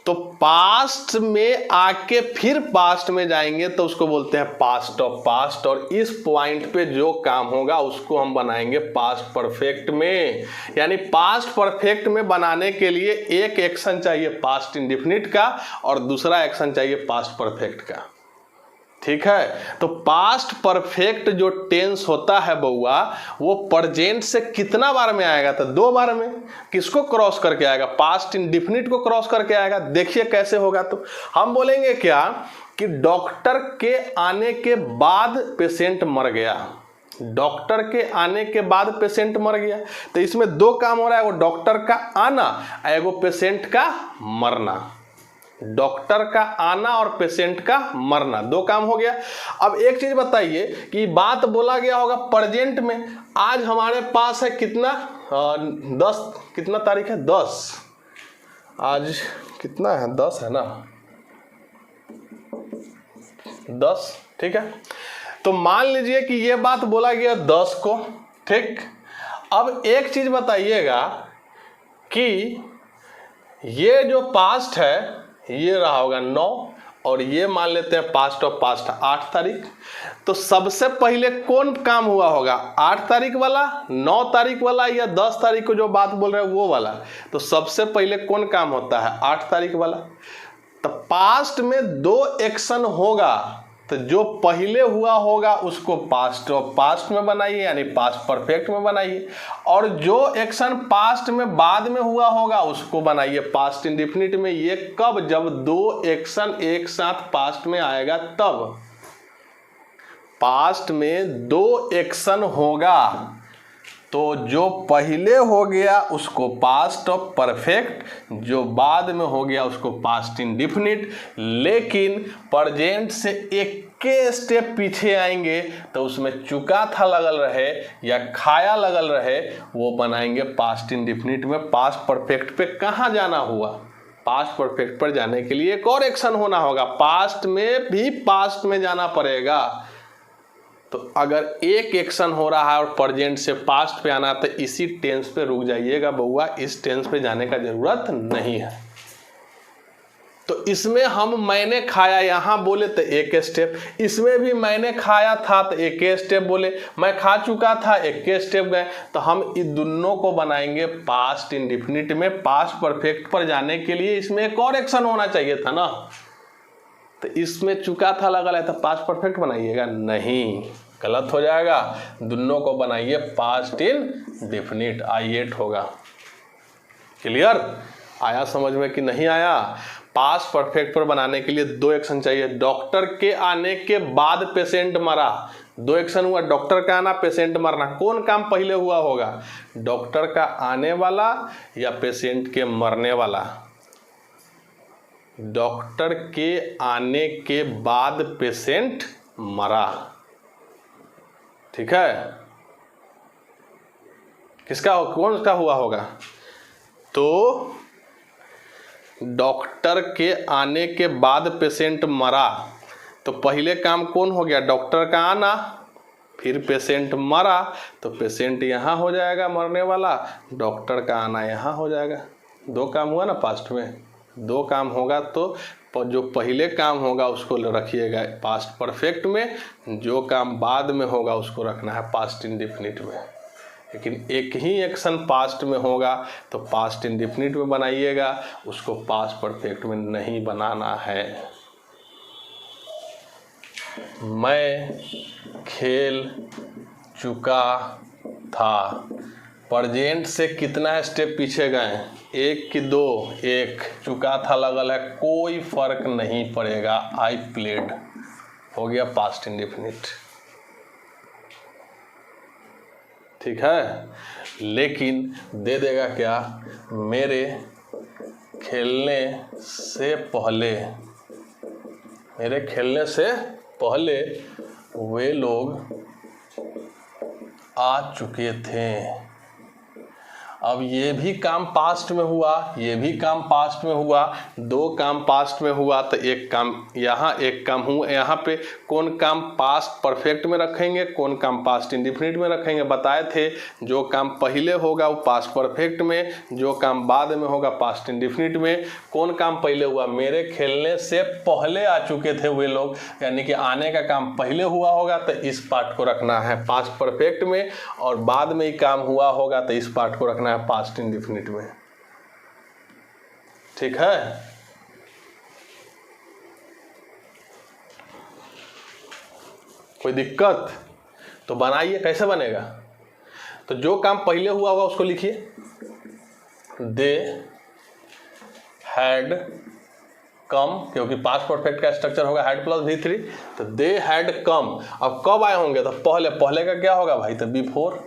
Speaker 1: तो पास्ट में आके फिर पास्ट में जाएंगे तो उसको बोलते हैं पास्ट ऑफ पास्ट, और इस पॉइंट पे जो काम होगा उसको हम बनाएंगे पास्ट परफेक्ट में। यानी पास्ट परफेक्ट में बनाने के लिए एक एक्शन चाहिए पास्ट इंडेफिनिट का, और दूसरा एक्शन चाहिए पास्ट परफेक्ट का, ठीक है। तो पास्ट परफेक्ट जो टेंस होता है बउआ, वो प्रेजेंट से कितना बार में आएगा, तो 2 बार में। किसको क्रॉस करके आएगा, पास्ट इंडेफिनिट को क्रॉस करके आएगा। देखिए कैसे होगा। तो हम बोलेंगे क्या कि डॉक्टर के आने के बाद पेशेंट मर गया, डॉक्टर के आने के बाद पेशेंट मर गया। तो इसमें 2 काम हो रहा है, वो डॉक्टर का आना, एगो पेशेंट का मरना। डॉक्टर का आना और पेशेंट का मरना, 2 काम हो गया। अब एक चीज बताइए कि बात बोला गया होगा प्रेजेंट में। आज हमारे पास है कितना, 10, कितना तारीख है, 10, आज कितना है, 10 है ना, 10, ठीक है। तो मान लीजिए कि ये बात बोला गया 10 को, ठीक। अब एक चीज बताइएगा कि ये जो पास्ट है ये रहा होगा 9, और ये मान लेते हैं पास्ट ऑफ पास्ट 8 तारीख। तो सबसे पहले कौन काम हुआ होगा, 8 तारीख वाला, 9 तारीख वाला, या 10 तारीख को जो बात बोल रहे हैं वो वाला। तो सबसे पहले कौन काम होता है, 8 तारीख वाला। तो पास्ट में 2 एक्शन होगा, तो जो पहले हुआ होगा उसको पास्ट ऑफ पास्ट में बनाइए, यानी पास्ट परफेक्ट में बनाइए, और जो एक्शन पास्ट में बाद में हुआ होगा उसको बनाइए पास्ट इंडेफिनिट में। ये कब, जब 2 एक्शन एक साथ पास्ट में आएगा तब। पास्ट में 2 एक्शन होगा तो जो पहले हो गया उसको पास्ट ऑफ परफेक्ट, जो बाद में हो गया उसको पास्ट इंडेफिनिट। लेकिन प्रेजेंट से एक के स्टेप पीछे आएंगे तो उसमें चुका था लगल रहे या खाया लगल रहे, वो बनाएंगे पास्ट इंडेफिनिट में। पास्ट परफेक्ट पे कहाँ जाना हुआ, पास्ट परफेक्ट पर जाने के लिए एक और एक्शन होना होगा, पास्ट में भी पास्ट में जाना पड़ेगा। तो अगर एक एक्शन हो रहा है और प्रेजेंट से पास्ट पे आना, तो इसी टेंस पे रुक जाइएगा बउआ, इस टेंस पे जाने का जरूरत नहीं है। तो इसमें हम मैंने खाया यहां बोले तो एक स्टेप, इसमें भी मैंने खाया था तो एक स्टेप बोले, मैं खा चुका था एक स्टेप गए। तो हम इन दोनों को बनाएंगे पास्ट इंडेफिनिट में। पास्ट परफेक्ट पर जाने के लिए इसमें एक और एक्शन होना चाहिए था ना, तो इसमें चुका था लगा है तो पास्ट परफेक्ट बनाइएगा, नहीं, गलत हो जाएगा। दोनों को बनाइए पास्ट इंडेफिनिट, I8 होगा। क्लियर, आया समझ में कि नहीं आया। पास्ट परफेक्ट पर बनाने के लिए 2 एक्शन चाहिए। डॉक्टर के आने के बाद पेशेंट मरा, 2 एक्शन हुआ, डॉक्टर का आना, पेशेंट मरना। कौन काम पहले हुआ होगा, डॉक्टर का आने वाला या पेशेंट के मरने वाला। डॉक्टर के आने के बाद पेशेंट मरा, ठीक है। किसका, कौन सा हुआ होगा, तो डॉक्टर के आने के बाद पेशेंट मरा। तो पहले काम कौन हो गया, डॉक्टर का आना, फिर पेशेंट मरा, तो पेशेंट यहाँ हो जाएगा मरने वाला, डॉक्टर का आना यहाँ हो जाएगा। 2 काम हुआ ना पास्ट में, 2 काम होगा तो जो पहले काम होगा उसको रखिएगा पास्ट परफेक्ट में, जो काम बाद में होगा उसको रखना है पास्ट इंडेफिनिट में। लेकिन एक ही एक्शन पास्ट में होगा तो पास्ट इंडेफिनिट में बनाइएगा, उसको पास्ट परफेक्ट में नहीं बनाना है। मैं खेल चुका था, प्रेजेंट से कितना स्टेप पीछे गए, 1 कि 2, 1, चुका था लगल है, कोई फर्क नहीं पड़ेगा, आई प्लेड हो गया पास्ट इंडेफिनिट, ठीक है। लेकिन दे देगा क्या, मेरे खेलने से पहले, मेरे खेलने से पहले वे लोग आ चुके थे। अब ये भी काम पास्ट में हुआ, ये भी काम पास्ट में हुआ, 2 काम पास्ट में हुआ, तो एक काम यहाँ, एक काम हुआ यहाँ पे। कौन काम पास्ट परफेक्ट में रखेंगे, कौन काम पास्ट इंडेफिनिट में रखेंगे, बताए थे। जो काम पहले होगा वो पास्ट परफेक्ट में, जो काम बाद में होगा पास्ट इंडेफिनिट में। कौन काम पहले हुआ, मेरे खेलने से पहले आ चुके थे वे लोग, यानी कि आने का काम पहले हुआ होगा तो इस पार्ट को रखना है पास्ट परफेक्ट में, और बाद में ही काम हुआ होगा तो इस पार्ट को रखना है पास्ट इंडेफिनिट में, ठीक है। कोई दिक्कत, तो बनाइए, कैसे बनेगा, तो जो काम पहले हुआ होगा उसको लिखिए, दे हैड कम, क्योंकि पास्ट परफेक्ट का स्ट्रक्चर होगा हैड प्लस V3, तो दे हैड कम। अब कब आए होंगे, तो पहले, पहले का क्या होगा भाई, तो बिफोर।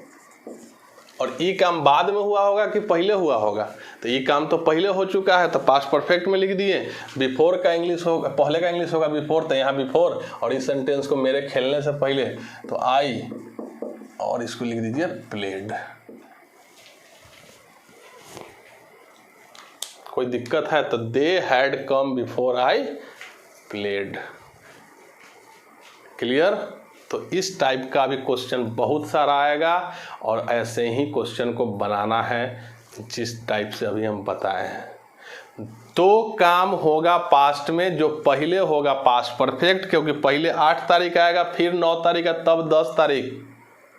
Speaker 1: और ई काम बाद में हुआ होगा कि पहले हुआ होगा, तो ई काम तो पहले हो चुका है तो पास्ट परफेक्ट में लिख दिए। बिफोर का इंग्लिश होगा, पहले का इंग्लिश होगा बिफोर, तो यहाँ बिफोर, और इस सेंटेंस को मेरे खेलने से पहले तो आई, और इसको लिख दीजिए प्लेड। कोई दिक्कत है, तो they had come before I played. Clear. तो इस टाइप का भी क्वेश्चन बहुत सारा आएगा और ऐसे ही क्वेश्चन को बनाना है जिस टाइप से अभी हम बताए हैं। तो काम होगा पास्ट में, जो पहले होगा पास्ट परफेक्ट, क्योंकि पहले 8 तारीख आएगा, फिर 9 तारीख है, तब 10 तारीख,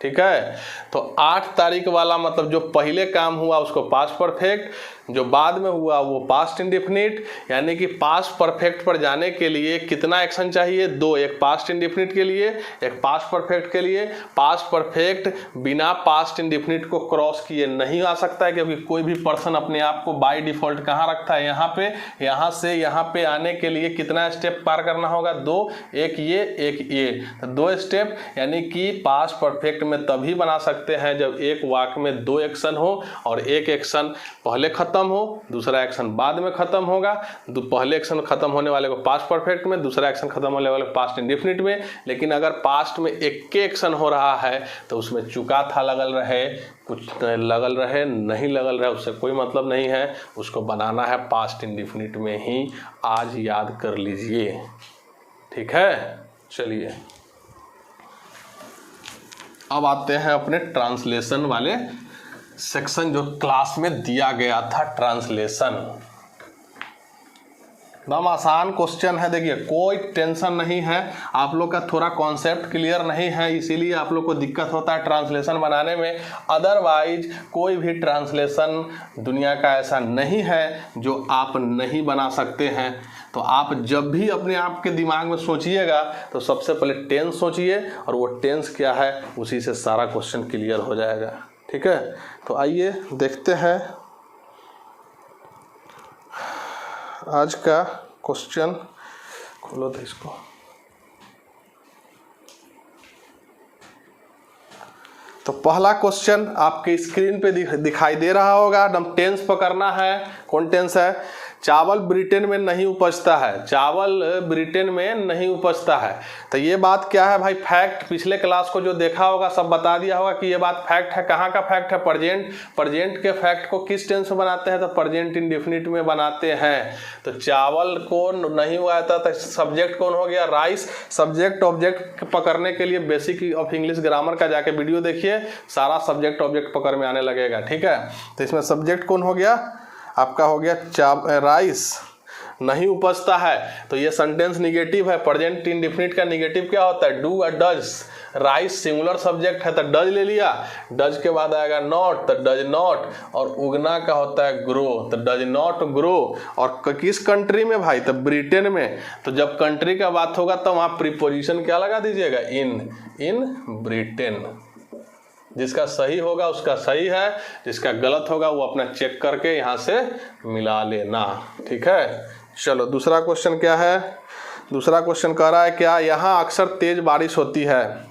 Speaker 1: ठीक है। तो 8 तारीख वाला मतलब जो पहले काम हुआ उसको पास्ट परफेक्ट, जो बाद में हुआ वो पास्ट इंडेफिनिट। यानी कि पास्ट परफेक्ट पर जाने के लिए कितना एक्शन चाहिए? 2, एक पास्ट इंडेफिनिट के लिए, एक पास्ट परफेक्ट के लिए। पास्ट परफेक्ट बिना पास्ट इंडेफिनिट को क्रॉस किए नहीं आ सकता है, क्योंकि कोई भी पर्सन अपने आप को बाय डिफॉल्ट कहाँ रखता है? यहाँ पे। यहाँ से यहाँ पे आने के लिए कितना स्टेप पार करना होगा? 2, एक ये एक ये, तो 2 स्टेप। यानी कि पास्ट परफेक्ट में तभी बना सकते हैं जब एक वाक्य में 2 एक्शन हो और एक एक्शन पहले खत्म हो, दूसरा एक्शन बाद में खत्म होगा। पहले एक्शन खत्म होने वाले को पास्ट परफेक्ट में, दूसरा एक्शन खत्म होने वाले को पास्ट इंडेफिनिट में। लेकिन अगर पास्ट में एक के एक्शन हो रहा है तो उसमें चुका था लगल रहे, कुछ लगल रहे, नहीं लगल रहे, उससे कोई मतलब नहीं है। उसको बनाना है पास्ट इंडेफिनिट में ही। आज याद कर लीजिए, ठीक है। चलिए अब आते हैं अपने ट्रांसलेशन वाले सेक्शन, जो क्लास में दिया गया था। ट्रांसलेशन एकदम आसान क्वेश्चन है। देखिए कोई टेंशन नहीं है, आप लोग का थोड़ा कॉन्सेप्ट क्लियर नहीं है, इसीलिए आप लोग को दिक्कत होता है ट्रांसलेशन बनाने में। अदरवाइज कोई भी ट्रांसलेशन दुनिया का ऐसा नहीं है जो आप नहीं बना सकते हैं। तो आप जब भी अपने आप के दिमाग में सोचिएगा तो सबसे पहले टेंस सोचिए, और वो टेंस क्या है उसी से सारा क्वेश्चन क्लियर हो जाएगा, ठीक है। तो आइए देखते हैं आज का क्वेश्चन। खोलो तो इसको। तो पहला क्वेश्चन आपके स्क्रीन पे दिखाई दे रहा होगा। एकदम टेंस पकड़ना है। कौन टेंस है? चावल ब्रिटेन में नहीं उपजता है। चावल ब्रिटेन में नहीं उपजता है। तो ये बात क्या है भाई? फैक्ट। पिछले क्लास को जो देखा होगा सब बता दिया होगा कि ये बात फैक्ट है। कहाँ का फैक्ट है? प्रेजेंट। प्रेजेंट के फैक्ट को किस टेंस में बनाते हैं? तो प्रेजेंट इंडेफिनिट में बनाते हैं। तो चावल को नहीं उगाता था, सब्जेक्ट कौन हो गया? राइस। सब्जेक्ट ऑब्जेक्ट पकड़ने के लिए बेसिक ऑफ इंग्लिश ग्रामर का जाके वीडियो देखिए, सारा सब्जेक्ट ऑब्जेक्ट पकड़ में आने लगेगा, ठीक है। तो इसमें सब्जेक्ट कौन हो गया? आपका हो गया राइस नहीं उपजता है। तो ये सेंटेंस निगेटिव है। प्रेजेंट इंडेफिनिट का निगेटिव क्या होता है? डू और डज। राइस सिंगुलर सब्जेक्ट है तो डज ले लिया, डज के बाद आएगा नॉट तो डज नॉट, और उगना का होता है ग्रो तो डज नॉट ग्रो। और किस कंट्री में भाई? तो ब्रिटेन में। तो जब कंट्री का बात होगा तो वहाँ प्रीपोजिशन क्या लगा दीजिएगा? In Britain. जिसका सही होगा उसका सही है, जिसका गलत होगा वो अपना चेक करके यहाँ से मिला लेना, ठीक है। चलो दूसरा क्वेश्चन क्या है? दूसरा क्वेश्चन कह रहा है क्या यहाँ अक्सर तेज बारिश होती है?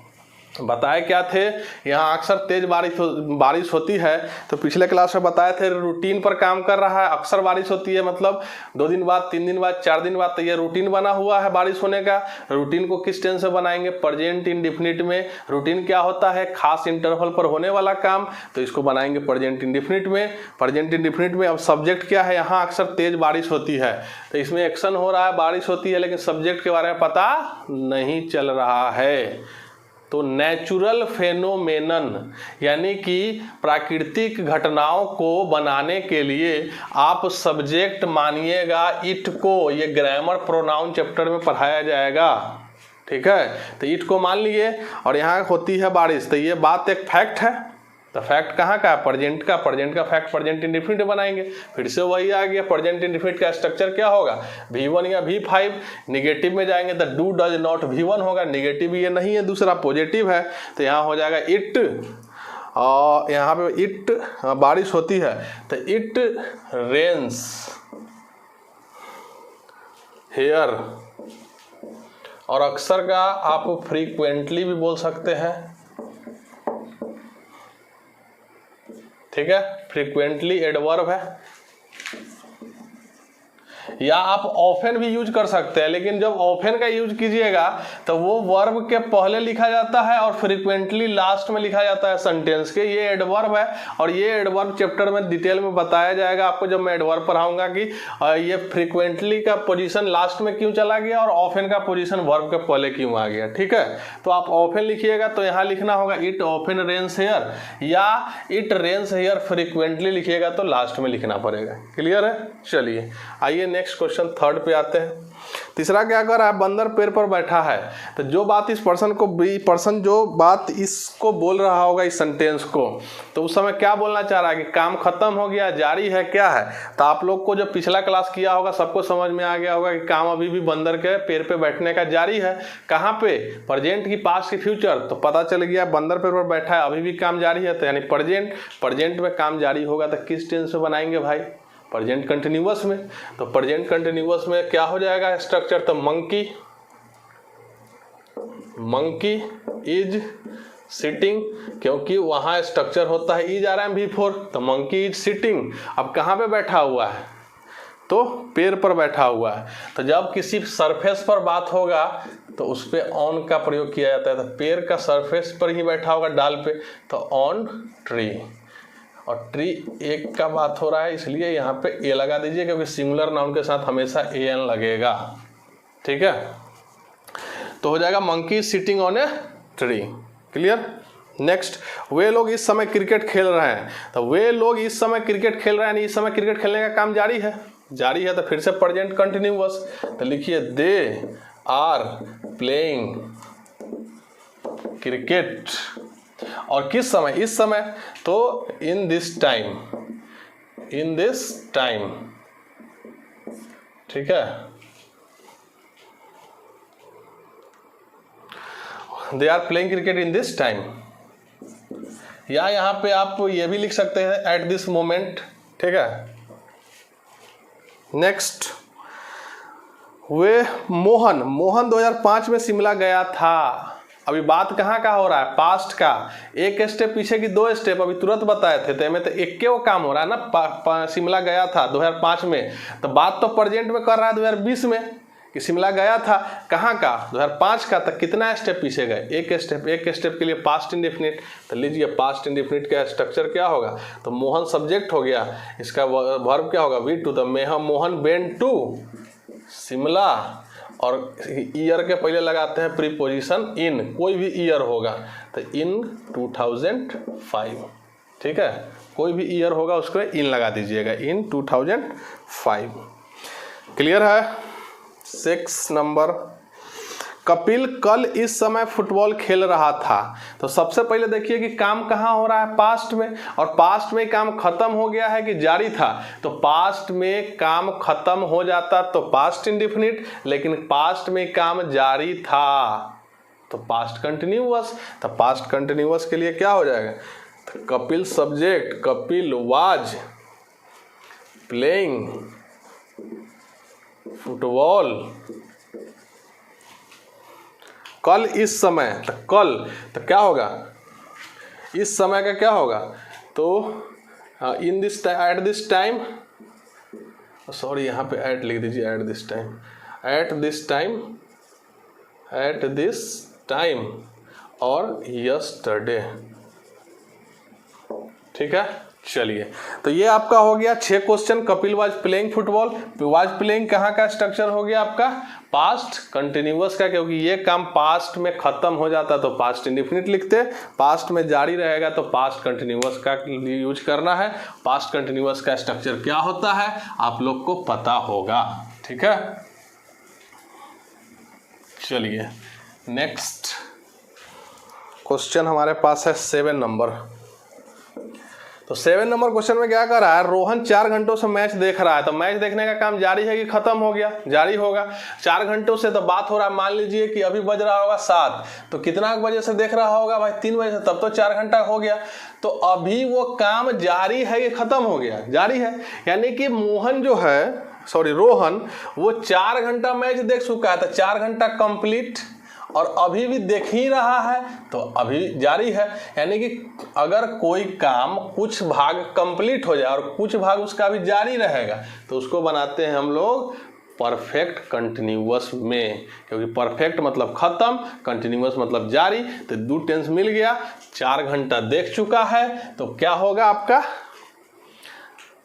Speaker 1: बताए क्या थे? यहाँ अक्सर तेज बारिश होती है। तो पिछले क्लास में बताए थे रूटीन पर काम कर रहा है। अक्सर बारिश होती है मतलब 2 दिन बाद, 3 दिन बाद, 4 दिन बाद। तो ये रूटीन बना हुआ है बारिश होने का। रूटीन को किस टेंस से बनाएंगे? प्रेजेंट इंडेफिनिट में। रूटीन क्या होता है? खास इंटरवल पर होने वाला काम। तो इसको बनाएंगे प्रेजेंट इंडेफिनिट में। प्रेजेंट इंडेफिनिट में अब सब्जेक्ट क्या है? यहाँ अक्सर तेज बारिश होती है। तो इसमें एक्शन हो रहा है, बारिश होती है, लेकिन सब्जेक्ट के बारे में पता नहीं चल रहा है। तो नेचुरल फेनोमेनन यानी कि प्राकृतिक घटनाओं को बनाने के लिए आप सब्जेक्ट मानिएगा इट को। ये ग्रामर प्रोनाउन चैप्टर में पढ़ाया जाएगा, ठीक है। तो इट को मान लिए, और यहाँ होती है बारिश। तो ये बात एक फैक्ट है। तो फैक्ट कहाँ का है? प्रेजेंट का। प्रेजेंट का फैक्ट प्रेजेंट इंडेफिनिट बनाएंगे। फिर से वही आ गया। प्रेजेंट इंडेफिनिट का स्ट्रक्चर क्या होगा? V1 या V5। निगेटिव में जाएंगे तो डू डज नॉट V1 होगा। निगेटिव ये नहीं है, दूसरा पॉजिटिव है। तो यहाँ हो जाएगा इट, और यहाँ पे इट बारिश होती है तो इट रेन्स हेयर। और अक्सर का आप फ्रीक्वेंटली भी बोल सकते हैं, ठीक है। फ्रीक्वेंटली एडवर्ब है। या आप ऑफन भी यूज कर सकते हैं, लेकिन जब ऑफन का यूज कीजिएगा तो वो वर्ब के पहले लिखा जाता है और फ्रीक्वेंटली लास्ट में लिखा जाता है सेंटेंस के। ये एडवर्ब है और ये एडवर्ब चैप्टर में डिटेल में बताया जाएगा आपको जब मैं एडवर्ब पढ़ाऊंगा कि ये फ्रीक्वेंटली का पोजीशन लास्ट में क्यों चला गया और ऑफन का पोजीशन वर्ब के पहले क्यों आ गया। ठीक है, तो आप ऑफन लिखिएगा तो यहाँ लिखना होगा इट ऑफन रेन्स हियर, या इट रेन्स हियर फ्रीक्वेंटली लिखिएगा तो लास्ट में लिखना पड़ेगा। क्लियर है? चलिए आइए नेक्स्ट क्वेश्चन थर्ड पे आते हैं। तीसरा क्या कर रहा है, बंदर पेड़ पर बैठा है। तो जो बात इस पर्सन जो बात इसको बोल रहा होगा इस सेंटेंस को, तो उस समय क्या बोलना चाह रहा है कि काम खत्म हो गया, जारी है, क्या है। तो आप लोग को जो पिछला क्लास किया होगा सबको समझ में आ गया होगा कि काम अभी भी बंदर के पेड़ पे बैठने का जारी है। कहाँ पे, प्रेजेंट की, पास्ट की, फ्यूचर। तो पता चल गया बंदर पेड़ पर बैठा है, अभी भी काम जारी है, तो यानी प्रेजेंट में काम जारी होगा। तो किस टेंस में बनाएंगे भाई, प्रेजेंट कंटिन्यूअस में। तो प्रेजेंट कंटिन्यूअस में क्या हो जाएगा स्ट्रक्चर, तो मंकी इज सिटिंग, क्योंकि वहां स्ट्रक्चर होता है इज आर एम बिफोर, तो मंकी इज सिटिंग। अब कहाँ पे बैठा हुआ है, तो पेड़ पर बैठा हुआ है। तो जब किसी सरफेस पर बात होगा तो उस पर ऑन का प्रयोग किया जाता है। तो पेड़ का सरफेस पर ही बैठा होगा डाल पे, तो ऑन ट्री। और ट्री एक का बात हो रहा है इसलिए यहाँ पे ए लगा दीजिए, क्योंकि सिंगुलर नाउन के साथ हमेशा ए एन लगेगा। ठीक है, तो हो जाएगा monkey sitting on a tree. Clear? Next, वे लोग इस समय क्रिकेट खेल रहे हैं। तो वे लोग इस समय क्रिकेट खेल रहे हैं, इस समय क्रिकेट खेलने का काम जारी है। तो फिर से प्रेजेंट कंटिन्यूअस, तो लिखिए दे आर प्लेइंग क्रिकेट। और किस समय, इस समय, तो इन दिस टाइम। ठीक है, they are playing cricket in this time, या यहां पे आप ये भी लिख सकते हैं एट दिस मोमेंट। ठीक है, नेक्स्ट, वे मोहन 2005 में शिमला गया था। अभी बात कहाँ का हो रहा है, पास्ट का। एक स्टेप पीछे की 2 स्टेप अभी तुरंत बताए थे, तो में तो एक के वो काम हो रहा है ना, शिमला गया था 2005 में। तो बात तो प्रेजेंट में कर रहा है 2020 में कि शिमला गया था। कहाँ का, 2005 का। तो कितना स्टेप पीछे गए, एक स्टेप के लिए पास्ट इंडेफिनिट। तो लीजिए पास्ट इंडेफिनिट का स्ट्रक्चर क्या होगा, तो मोहन सब्जेक्ट हो गया, इसका वर्ब क्या होगा, वी टू। तो मोहन वेंट टू शिमला, और ईयर के पहले लगाते हैं प्रीपोजिशन इन, कोई भी ईयर होगा तो इन 2005। ठीक है, कोई भी ईयर होगा उसको इन लगा दीजिएगा, इन 2005। क्लियर है? 6 नंबर, कपिल कल इस समय फुटबॉल खेल रहा था। तो सबसे पहले देखिए कि काम कहाँ हो रहा है, पास्ट में, और पास्ट में काम खत्म हो गया है कि जारी था। तो पास्ट में काम खत्म हो जाता तो पास्ट इंडेफिनिट, लेकिन पास्ट में काम जारी था तो पास्ट कंटिन्यूअस। तो पास्ट कंटिन्यूअस के लिए क्या हो जाएगा, तो Kapil subject, Kapil was playing football कल इस समय। तो कल, तो क्या होगा, इस समय का क्या होगा, तो इन this time, at this time, sorry यहाँ पे एट लिख दीजिए, एट दिस टाइम और यस्टरडे। ठीक है, चलिए तो ये आपका हो गया 6 question. Kapil was playing football, was playing कहाँ का स्ट्रक्चर हो गया आपका, पास्ट कंटिन्यूअस का, क्योंकि ये काम पास्ट में खत्म हो जाता तो पास्ट इंडेफिनिट लिखते, पास्ट में जारी रहेगा तो पास्ट कंटिन्यूअस का यूज करना है। पास्ट कंटिन्यूअस का स्ट्रक्चर क्या होता है आप लोग को पता होगा। ठीक है, चलिए नेक्स्ट क्वेश्चन हमारे पास है 7 नंबर। तो 7 नंबर क्वेश्चन में क्या कर रहा है, रोहन 4 घंटों से मैच देख रहा है। तो मैच देखने का काम जारी है कि खत्म हो गया, जारी होगा। 4 घंटों से तो बात हो रहा है, मान लीजिए कि अभी बज रहा होगा 7, तो कितना बजे से देख रहा होगा भाई, 3 बजे से, तब तो 4 घंटा हो गया। तो अभी वो काम जारी है कि खत्म हो गया, जारी है। यानी कि रोहन वो 4 घंटा मैच देख चुका है, तो 4 घंटा कंप्लीट, और अभी भी देख ही रहा है तो अभी जारी है। यानी कि अगर कोई काम कुछ भाग कंप्लीट हो जाए और कुछ भाग उसका भी जारी रहेगा तो उसको बनाते हैं हम लोग परफेक्ट कंटिन्यूअस में, क्योंकि परफेक्ट मतलब खत्म, कंटिन्यूअस मतलब जारी, तो 2 टेंस मिल गया। 4 घंटा देख चुका है, तो क्या होगा आपका,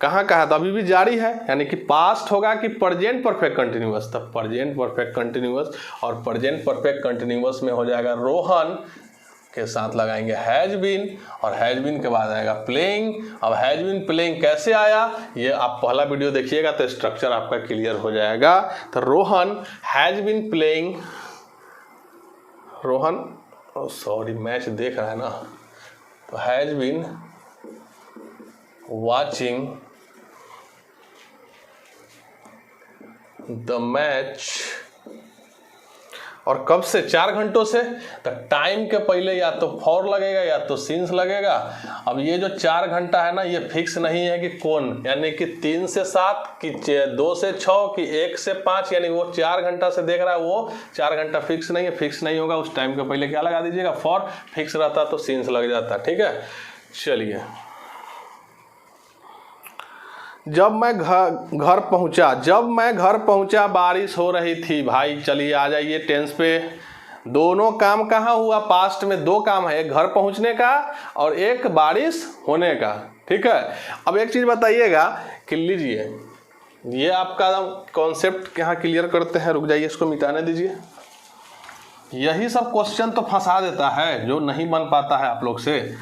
Speaker 1: कहाँ का है, तो अभी भी जारी है, यानी कि पास्ट होगा कि प्रेजेंट परफेक्ट कंटिन्यूअस, तब प्रेजेंट परफेक्ट कंटिन्यूअस, और प्रेजेंट परफेक्ट कंटिन्यूअस में हो जाएगा रोहन के साथ लगाएंगे हैज बीन, और हैज बीन के बाद आएगा प्लेइंग। अब हैज बीन प्लेइंग कैसे आया, ये आप पहला वीडियो देखिएगा तो स्ट्रक्चर आपका क्लियर हो जाएगा। तो Rohan has been playing, Rohan sorry match देख रहा है ना, तो has been watching the match, और कब से, 4 घंटों से, तो टाइम के पहले या तो फॉर लगेगा या तो सिंस लगेगा। अब ये जो 4 घंटा है ना, ये फिक्स नहीं है कि कौन, यानी कि 3 से 7 कि 2 से 6 कि 1 से 5, यानी वो 4 घंटा से देख रहा है, वो 4 घंटा फिक्स नहीं है, फिक्स नहीं होगा। उस टाइम के पहले क्या लगा दीजिएगा, फॉर, फिक्स रहता तो सिंस लग जाता। ठीक है, चलिए। जब मैं घर पहुंचा, जब मैं घर पहुंचा बारिश हो रही थी। भाई चलिए आ जाइए टेंस पे। दोनों काम कहाँ हुआ, पास्ट में 2 काम है, एक घर पहुंचने का और एक बारिश होने का। ठीक है, अब एक चीज बताइएगा कि लीजिए, ये आपका कॉन्सेप्ट यहाँ क्लियर करते हैं, रुक जाइए इसको मिटाने दीजिए। यही सब क्वेश्चन तो फंसा देता है, जो नहीं बन पाता है आप लोग से।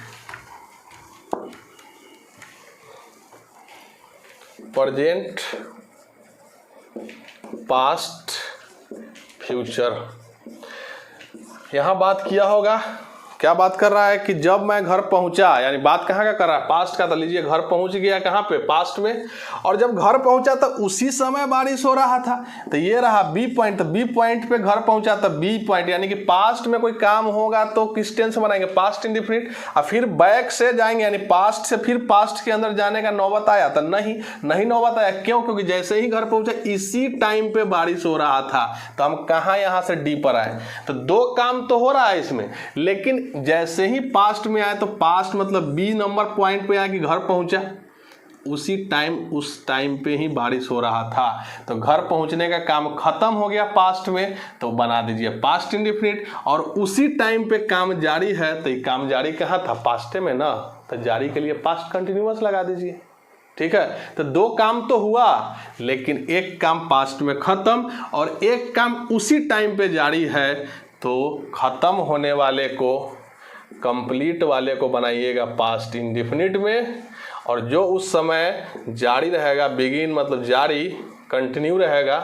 Speaker 1: प्रेजेंट, पास्ट, फ्यूचर, यहां बात किया होगा, क्या बात कर रहा है कि जब मैं घर पहुंचा, यानी बात कहाँ का कर रहा है, पास्ट का। तो लीजिए घर पहुंच गया कहाँ पे, पास्ट में, और जब घर पहुंचा तो उसी समय बारिश हो रहा था। तो ये रहा बी पॉइंट, तो बी पॉइंट पे घर पहुंचा, तो बी पॉइंट यानी कि पास्ट में कोई काम होगा तो किस टेंस बनाएंगे, पास्ट इंडेफिनिट। और फिर बैक से जाएंगे, यानी पास्ट से फिर पास्ट के अंदर जाने का नौबत आया, तो नहीं नौबत आया। क्यों, क्योंकि जैसे ही घर पहुंचा इसी टाइम पे बारिश हो रहा था। तो हम कहाँ यहाँ से डी पर आए, तो 2 काम तो हो रहा है इसमें, लेकिन जैसे ही पास्ट में आए तो पास्ट मतलब बी नंबर पॉइंट पे आया कि घर पहुंचा, उसी टाइम उस टाइम पे ही बारिश हो रहा था। तो घर पहुंचने का काम खत्म हो गया पास्ट में, तो बना दीजिए पास्ट इंडेफिनिट, और उसी टाइम पे काम जारी है, तो ये काम जारी कहाँ था, पास्ट में ना, तो जारी के लिए पास्ट कंटिन्यूअस लगा दीजिए। ठीक है, तो 2 काम तो हुआ, लेकिन एक काम पास्ट में खत्म और एक काम उसी टाइम पे जारी है। तो खत्म होने वाले को, कंप्लीट वाले को बनाइएगा पास्ट इंडेफिनिट में, और जो उस समय जारी रहेगा, बिगिन मतलब जारी, कंटिन्यू रहेगा,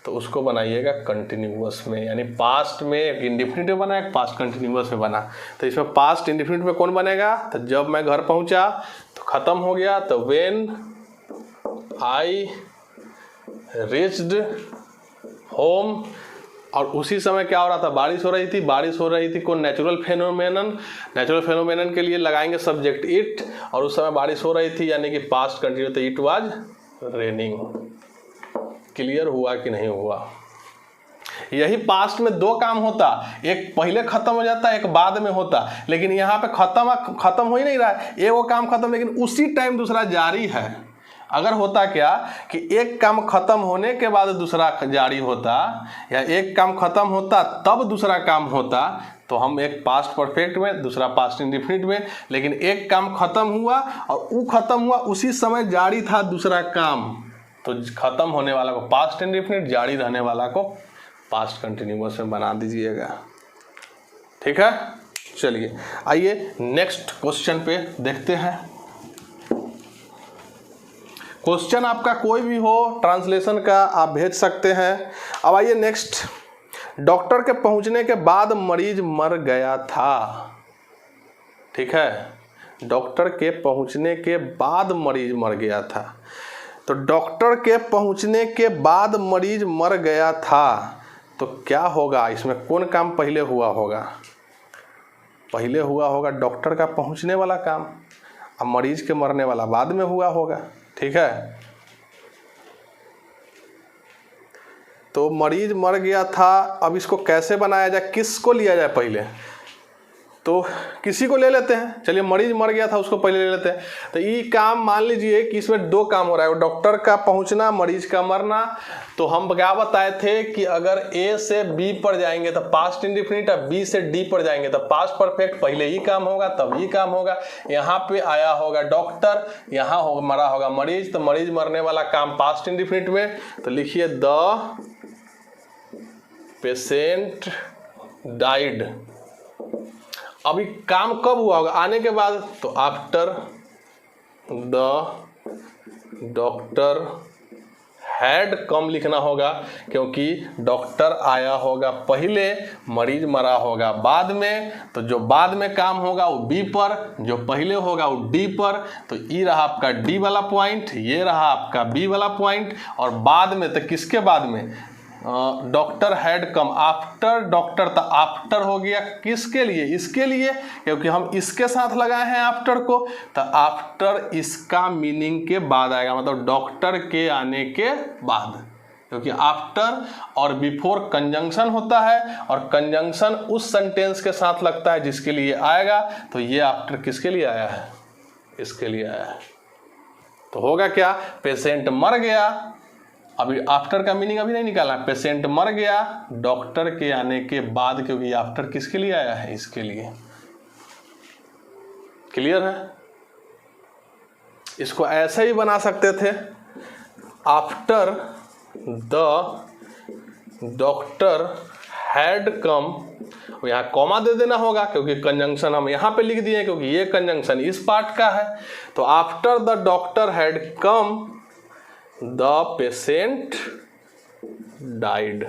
Speaker 1: तो उसको बनाइएगा कंटिन्यूअस में, यानी पास्ट में एक इंडेफिनिट में बना, एक पास्ट कंटिन्यूअस में बना। तो इसमें पास्ट इंडेफिनिट में कौन बनेगा, तो जब मैं घर पहुंचा तो खत्म हो गया, तो व्हेन आई रीच्ड होम, और उसी समय क्या हो रहा था, बारिश हो रही थी। कौन, नेचुरल फेनोमेनन के लिए लगाएंगे सब्जेक्ट इट, और उस समय बारिश हो रही थी, यानी कि पास्ट कंटिन्यू, तो इट वाज रेनिंग। क्लियर हुआ कि नहीं हुआ। यही पास्ट में 2 काम होता, एक पहले खत्म हो जाता, एक बाद में होता, लेकिन यहाँ पे खत्म हो ही नहीं रहा है, एक वो काम खत्म, लेकिन उसी टाइम दूसरा जारी है। अगर होता क्या कि एक काम खत्म होने के बाद दूसरा जारी होता, या एक काम खत्म होता तब दूसरा काम होता, तो हम एक पास्ट परफेक्ट में, दूसरा पास्ट इंडेफिनिट में, लेकिन एक काम खत्म हुआ और वो खत्म हुआ उसी समय जारी था दूसरा काम, तो खत्म होने वाला को पास्ट इंडेफिनिट, जारी रहने वाला को पास्ट कंटिन्यूअस में बना दीजिएगा। ठीक है, चलिए आइए नेक्स्ट क्वेश्चन पे देखते हैं। क्वेश्चन आपका कोई भी हो ट्रांसलेशन का आप भेज सकते हैं। अब आइए नेक्स्ट, डॉक्टर के पहुंचने के बाद मरीज मर गया था। ठीक है, डॉक्टर के पहुंचने के बाद मरीज मर गया था। तो डॉक्टर के पहुंचने के बाद मरीज मर गया था, तो क्या होगा, इसमें कौन काम पहले हुआ होगा, पहले हुआ होगा डॉक्टर का पहुंचने वाला काम, अब मरीज के मरने वाला बाद में हुआ होगा। ठीक है, तो मरीज मर गया था। अब इसको कैसे बनाया जाए, किसको लिया जाए पहले, तो किसी को ले लेते हैं। चलिए मरीज मर गया था उसको पहले ले लेते हैं। तो ये काम मान लीजिए कि इसमें दो काम हो रहा है, डॉक्टर का पहुंचना, मरीज का मरना। तो हम क्या बताए थे कि अगर ए से बी पर जाएंगे तो पास्ट इंडेफिनिट, और बी से डी पर जाएंगे तो पास्ट परफेक्ट। पहले ही काम होगा तब ही काम होगा। यहाँ पे आया होगा डॉक्टर, यहाँ मरा होगा मरीज, तो मरीज मरने वाला काम पास्ट इंडेफिनिट में। तो लिखिए द पेशेंट डाइड। अभी काम कब हुआ होगा? आने के बाद। तो after the doctor had come लिखना होगा, क्योंकि डॉक्टर आया होगा पहले, मरीज मरा होगा बाद में। तो जो बाद में काम होगा वो बी पर, जो पहले होगा वो डी पर। तो ये रहा आपका डी वाला पॉइंट, ये रहा आपका बी वाला पॉइंट। और बाद में तो किसके बाद में? Doctor had come after doctor. तो आफ्टर हो गया किसके लिए? इसके लिए, क्योंकि हम इसके साथ लगाए हैं आफ्टर को। तो आफ्टर इसका मीनिंग के बाद आएगा, मतलब डॉक्टर के आने के बाद, क्योंकि आफ्टर और बिफोर कंजंक्शन होता है, और कंजंक्शन उस सेंटेंस के साथ लगता है जिसके लिए आएगा। तो ये आफ्टर किसके लिए आया है? इसके लिए आया है। तो होगा क्या? पेशेंट मर गया। अभी आफ्टर का मीनिंग अभी नहीं निकाला। पेशेंट मर गया डॉक्टर के आने के बाद, क्योंकि आफ्टर किसके लिए आया है? इसके लिए। क्लियर है? इसको ऐसे ही बना सकते थे, after the doctor had come. यहाँ कॉमा दे देना होगा, क्योंकि कंजंक्शन हम यहाँ पे लिख दिए, क्योंकि ये कंजंक्शन इस पार्ट का है। तो after the doctor had come the patient died.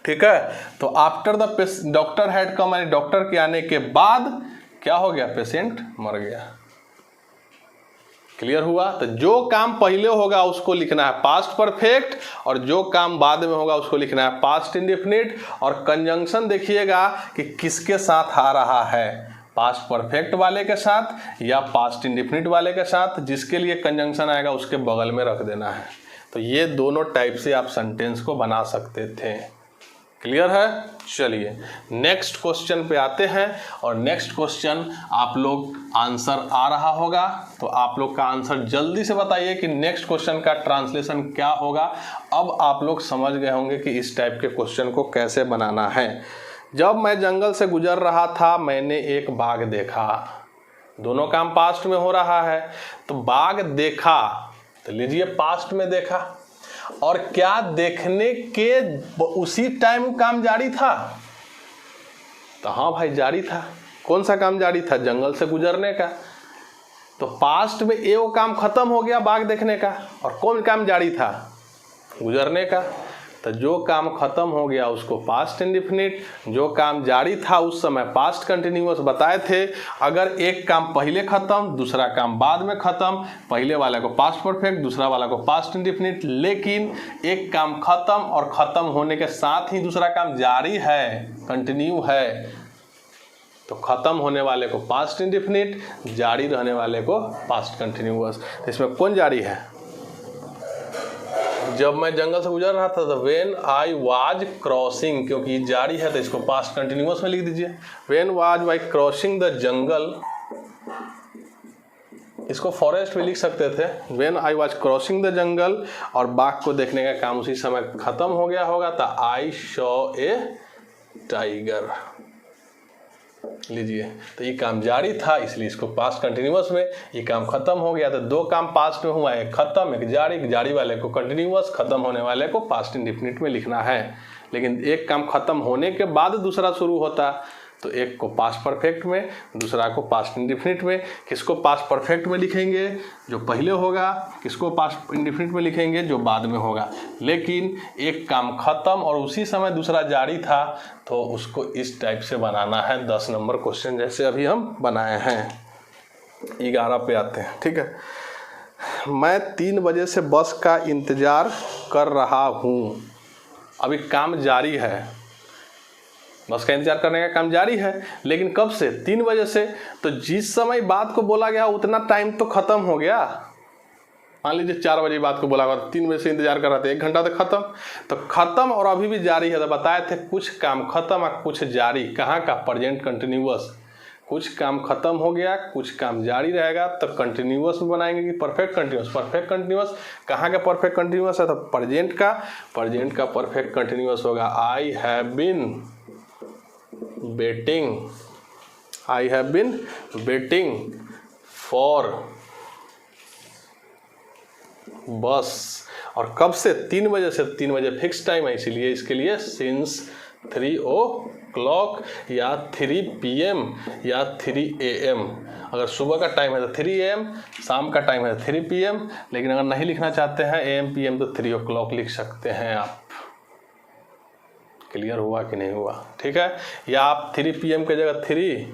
Speaker 1: ठीक है? तो after the doctor had come, यानी डॉक्टर के आने के बाद क्या हो गया? पेशेंट मर गया। क्लियर हुआ? तो जो काम पहले होगा उसको लिखना है पास्ट परफेक्ट, और जो काम बाद में होगा उसको लिखना है पास्ट इंडेफिनिट। और कंजंक्शन देखिएगा कि किसके साथ आ रहा है, पास्ट परफेक्ट वाले के साथ या पास्ट इंडेफिनिट वाले के साथ। जिसके लिए कंजंक्शन आएगा उसके बगल में रख देना है। तो ये दोनों टाइप से आप सेंटेंस को बना सकते थे। क्लियर है? चलिए नेक्स्ट क्वेश्चन पे आते हैं। और नेक्स्ट क्वेश्चन आप लोग आंसर आ रहा होगा, तो आप लोग का आंसर जल्दी से बताइए कि नेक्स्ट क्वेश्चन का ट्रांसलेशन क्या होगा। अब आप लोग समझ गए होंगे कि इस टाइप के क्वेश्चन को कैसे बनाना है। जब मैं जंगल से गुजर रहा था मैंने एक बाघ देखा। दोनों काम पास्ट में हो रहा है। तो बाघ देखा, तो लीजिए पास्ट में देखा। और क्या देखने के उसी टाइम काम जारी था? तो हाँ भाई जारी था। कौन सा काम जारी था? जंगल से गुजरने का। तो पास्ट में ये वो काम खत्म हो गया बाघ देखने का, और कौन काम जारी था? गुजरने का। तो जो काम खत्म हो गया उसको पास्ट इंडेफिनिट, जो काम जारी था उस समय पास्ट कंटिन्यूअस बताए थे। अगर एक काम पहले खत्म दूसरा काम बाद में खत्म, पहले वाला को पास्ट परफेक्ट दूसरा वाला को पास्ट इंडेफिनिट। लेकिन एक काम खत्म और खत्म होने के साथ ही दूसरा काम जारी है, कंटिन्यू है, तो खत्म होने वाले को पास्ट इंडेफिनिट, जारी रहने वाले को पास्ट कंटिन्यूअस। तो इसमें कौन जारी है? जब मैं जंगल से गुजर रहा था तो व्हेन आई वाज क्रॉसिंग, क्योंकि जारी है तो इसको पास्ट कंटिन्यूअस में लिख दीजिए। When was I crossing the jungle, इसको फॉरेस्ट में लिख सकते थे। When I was crossing the jungle, और बाघ को देखने का काम उसी समय खत्म हो गया होगा, तो आई शॉ ए टाइगर। लीजिए, तो ये काम जारी था इसलिए इसको पास्ट कंटिन्यूअस में, ये काम खत्म हो गया। तो दो काम पास्ट में हुआ, एक खत्म एक जारी वाले को कंटिन्यूअस, खत्म होने वाले को पास्ट इंडेफिनिट में लिखना है। लेकिन एक काम खत्म होने के बाद दूसरा शुरू होता, तो एक को पास्ट परफेक्ट में दूसरा को पास्ट इंडेफिनिट में। किसको पास्ट परफेक्ट में लिखेंगे? जो पहले होगा। किसको पास्ट इंडेफिनिट में लिखेंगे? जो बाद में होगा। लेकिन एक काम खत्म और उसी समय दूसरा जारी था, तो उसको इस टाइप से बनाना है। 10 नंबर क्वेश्चन जैसे अभी हम बनाए हैं। 11 पे आते हैं। ठीक है, मैं 3 बजे से बस का इंतज़ार कर रहा हूँ। अभी काम जारी है, बस का इंतजार करने का काम जारी है। लेकिन कब से? 3 बजे से। तो जिस समय बात को बोला गया उतना टाइम तो खत्म हो गया। मान लीजिए 4 बजे बात को बोला गया, 3 बजे से इंतजार कर रहे थे, 1 घंटा तो खत्म। तो खत्म और अभी भी जारी है। तो बताए थे कुछ काम खत्म और कुछ जारी। कहाँ का? Present continuous. कुछ काम खत्म हो गया, कुछ काम जारी रहेगा, तो कंटिन्यूअस में बनाएंगे कि परफेक्ट कंटिन्यूअस। परफेक्ट कंटिन्यूअस कहाँ का परफेक्ट कंटिन्यूअस है? तो प्रेजेंट का परफेक्ट कंटिन्यूअस होगा I have been waiting for bus. और कब से? 3 बजे से। 3 बजे फिक्स टाइम है, इसीलिए इसके लिए सिंस 3 o'clock या 3 PM या 3 AM। अगर सुबह का टाइम है तो 3 AM, शाम का टाइम है तो 3 PM, लेकिन अगर नहीं लिखना चाहते हैं AM PM तो 3 o'clock लिख सकते हैं आप। क्लियर हुआ कि नहीं हुआ? ठीक है। या आप 3 PM की जगह 3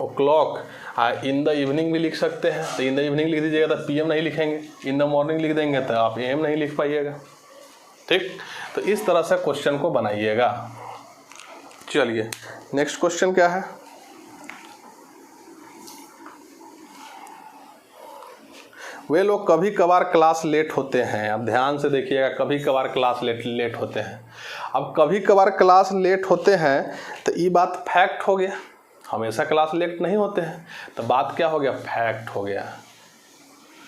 Speaker 1: o'clock इन द इवनिंग भी लिख सकते हैं। तो इन द इवनिंग लिख दीजिएगा तो PM नहीं लिखेंगे, इन द मॉर्निंग लिख देंगे तो आप AM नहीं लिख पाइएगा। ठीक, तो इस तरह से क्वेश्चन को बनाइएगा। चलिए नेक्स्ट क्वेश्चन क्या है? वे लोग कभी कभार क्लास लेट होते हैं। अब ध्यान से देखिएगा, कभी कभार क्लास लेट होते हैं। अब कभी कभार क्लास लेट होते हैं तो ये बात फैक्ट हो गया, हमेशा क्लास लेट नहीं होते हैं। तो बात क्या हो गया? फैक्ट हो गया।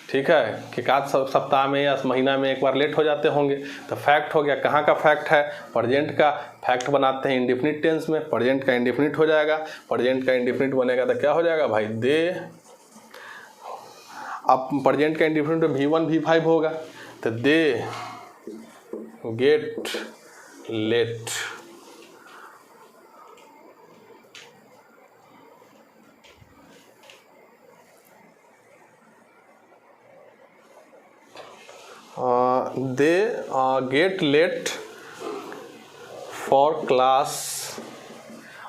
Speaker 1: ठीक है, कि एकाध सप्ताह में या महीना में एक बार लेट हो जाते होंगे, तो फैक्ट हो गया। कहाँ का फैक्ट है? प्रेजेंट का फैक्ट बनाते हैं इंडेफिनिट टेंस में, प्रेजेंट का इंडेफिनिट हो जाएगा। प्रेजेंट का इंडेफिनिट बनेगा तो क्या हो जाएगा भाई? दे। अब प्रेजेंट का इंडेफिनिट में V1 V5 होगा, तो they get late. They get late for class.